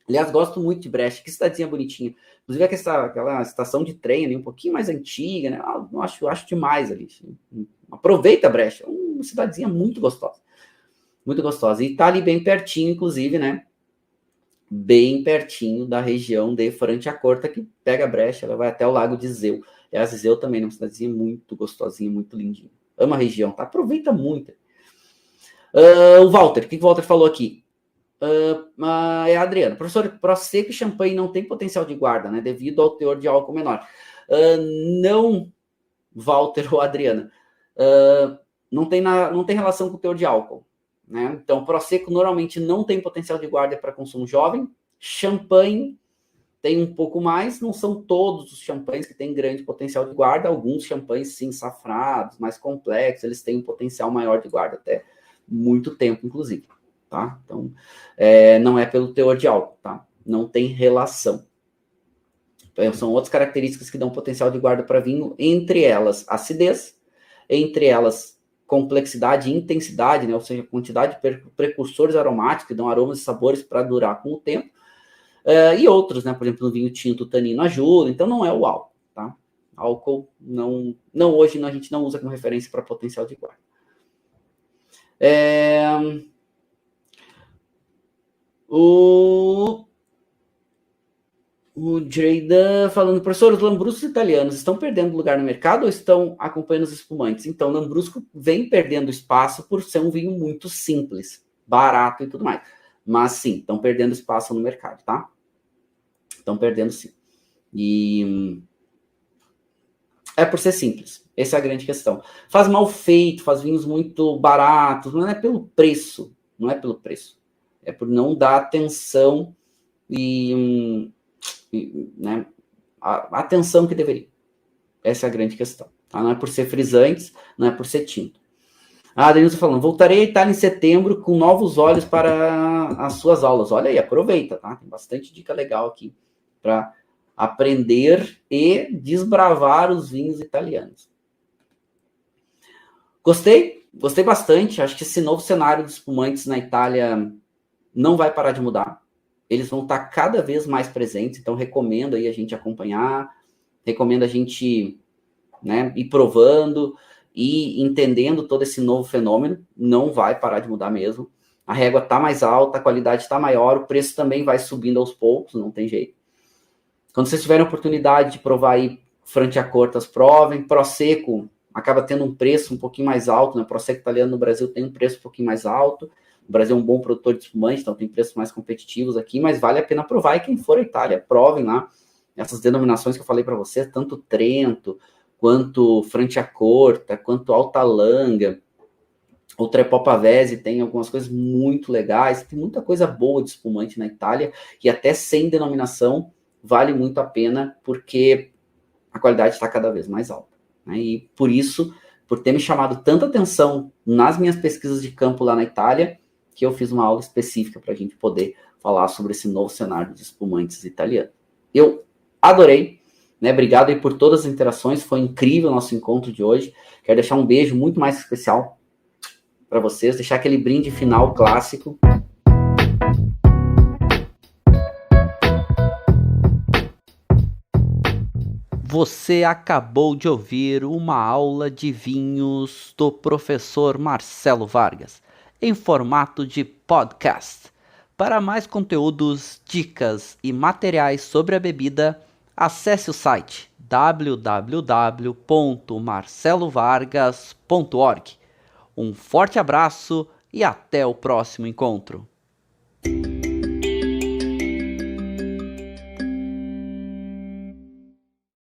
Aliás, gosto muito de Brecha. Que cidadezinha bonitinha. Inclusive, aquela estação de trem ali, um pouquinho mais antiga, né? Acho demais ali. Aproveita Brecha. Uma cidadezinha muito gostosa. Muito gostosa. E tá ali bem pertinho, inclusive, né? Bem pertinho da região de Franciacorta, que pega a Brecha, ela vai até o Lago de Zeu. Aliás, Zeu também é uma cidadezinha muito gostosinha, muito lindinha. Ama a região, tá? Aproveita muito. O Walter, o que o Walter falou aqui? É a Adriana. Professor, Prosecco e champanhe não tem potencial de guarda, né? Devido ao teor de álcool menor. Não, Walter ou Adriana. Não tem relação com o teor de álcool. Né? Então, Prosecco normalmente não tem potencial de guarda para consumo jovem. Champanhe tem um pouco mais, não são todos os champanhes que têm grande potencial de guarda, alguns champanhes, sim, safrados, mais complexos, eles têm um potencial maior de guarda, até muito tempo, inclusive, tá? Então, não é pelo teor de álcool, tá? Não tem relação. Então, são outras características que dão potencial de guarda para vinho, entre elas, acidez, entre elas, complexidade e intensidade, né? Ou seja, quantidade de precursores aromáticos que dão aromas e sabores para durar com o tempo, e outros, né? Por exemplo, no vinho tinto, o tanino ajuda, então não é o álcool, tá? Álcool, não hoje a gente não usa como referência para potencial de guarda. O Jreidan falando, professor, os lambruscos italianos estão perdendo lugar no mercado ou estão acompanhando os espumantes? Então, lambrusco vem perdendo espaço por ser um vinho muito simples, barato e tudo mais. Mas sim, estão perdendo espaço no mercado, tá? Estão perdendo sim. E é por ser simples. Essa é a grande questão. Faz mal feito, faz vinhos muito baratos, não é pelo preço. Não é pelo preço. É por não dar atenção né, a atenção que deveria. Essa é a grande questão. Tá? Não é por ser frisantes, não é por ser tinto. A Denilson falando, voltarei à Itália em setembro com novos olhos para as suas aulas. Olha aí, aproveita, tá? Tem bastante dica legal aqui para aprender e desbravar os vinhos italianos. Gostei bastante. Acho que esse novo cenário dos espumantes na Itália não vai parar de mudar. Eles vão estar cada vez mais presentes, então recomendo aí a gente acompanhar, recomendo a gente, né, ir provando e entendendo todo esse novo fenômeno. Não vai parar de mudar mesmo. A régua está mais alta, a qualidade está maior, o preço também vai subindo aos poucos, não tem jeito. Quando vocês tiverem a oportunidade de provar aí Franciacortas, provem. Prosecco acaba tendo um preço um pouquinho mais alto, né? Prosecco italiano no Brasil tem um preço um pouquinho mais alto. O Brasil é um bom produtor de espumante, então tem preços mais competitivos aqui, mas vale a pena provar. E quem for à Itália, provem lá essas denominações que eu falei para vocês, tanto Trento, quanto Franciacorta, quanto Alta Langa, o Trepò Pavese tem algumas coisas muito legais, tem muita coisa boa de espumante na Itália, e até sem denominação vale muito a pena, porque a qualidade está cada vez mais alta. Né? E por isso, por ter me chamado tanta atenção nas minhas pesquisas de campo lá na Itália, que eu fiz uma aula específica para a gente poder falar sobre esse novo cenário dos espumantes italianos. Eu adorei, né? Obrigado aí por todas as interações, foi incrível o nosso encontro de hoje. Quero deixar um beijo muito mais especial para vocês, deixar aquele brinde final clássico. Você acabou de ouvir uma aula de vinhos do professor Marcelo Vargas, em formato de podcast. Para mais conteúdos, dicas e materiais sobre a bebida, acesse o site www.marcelovargas.org. Um forte abraço e até o próximo encontro.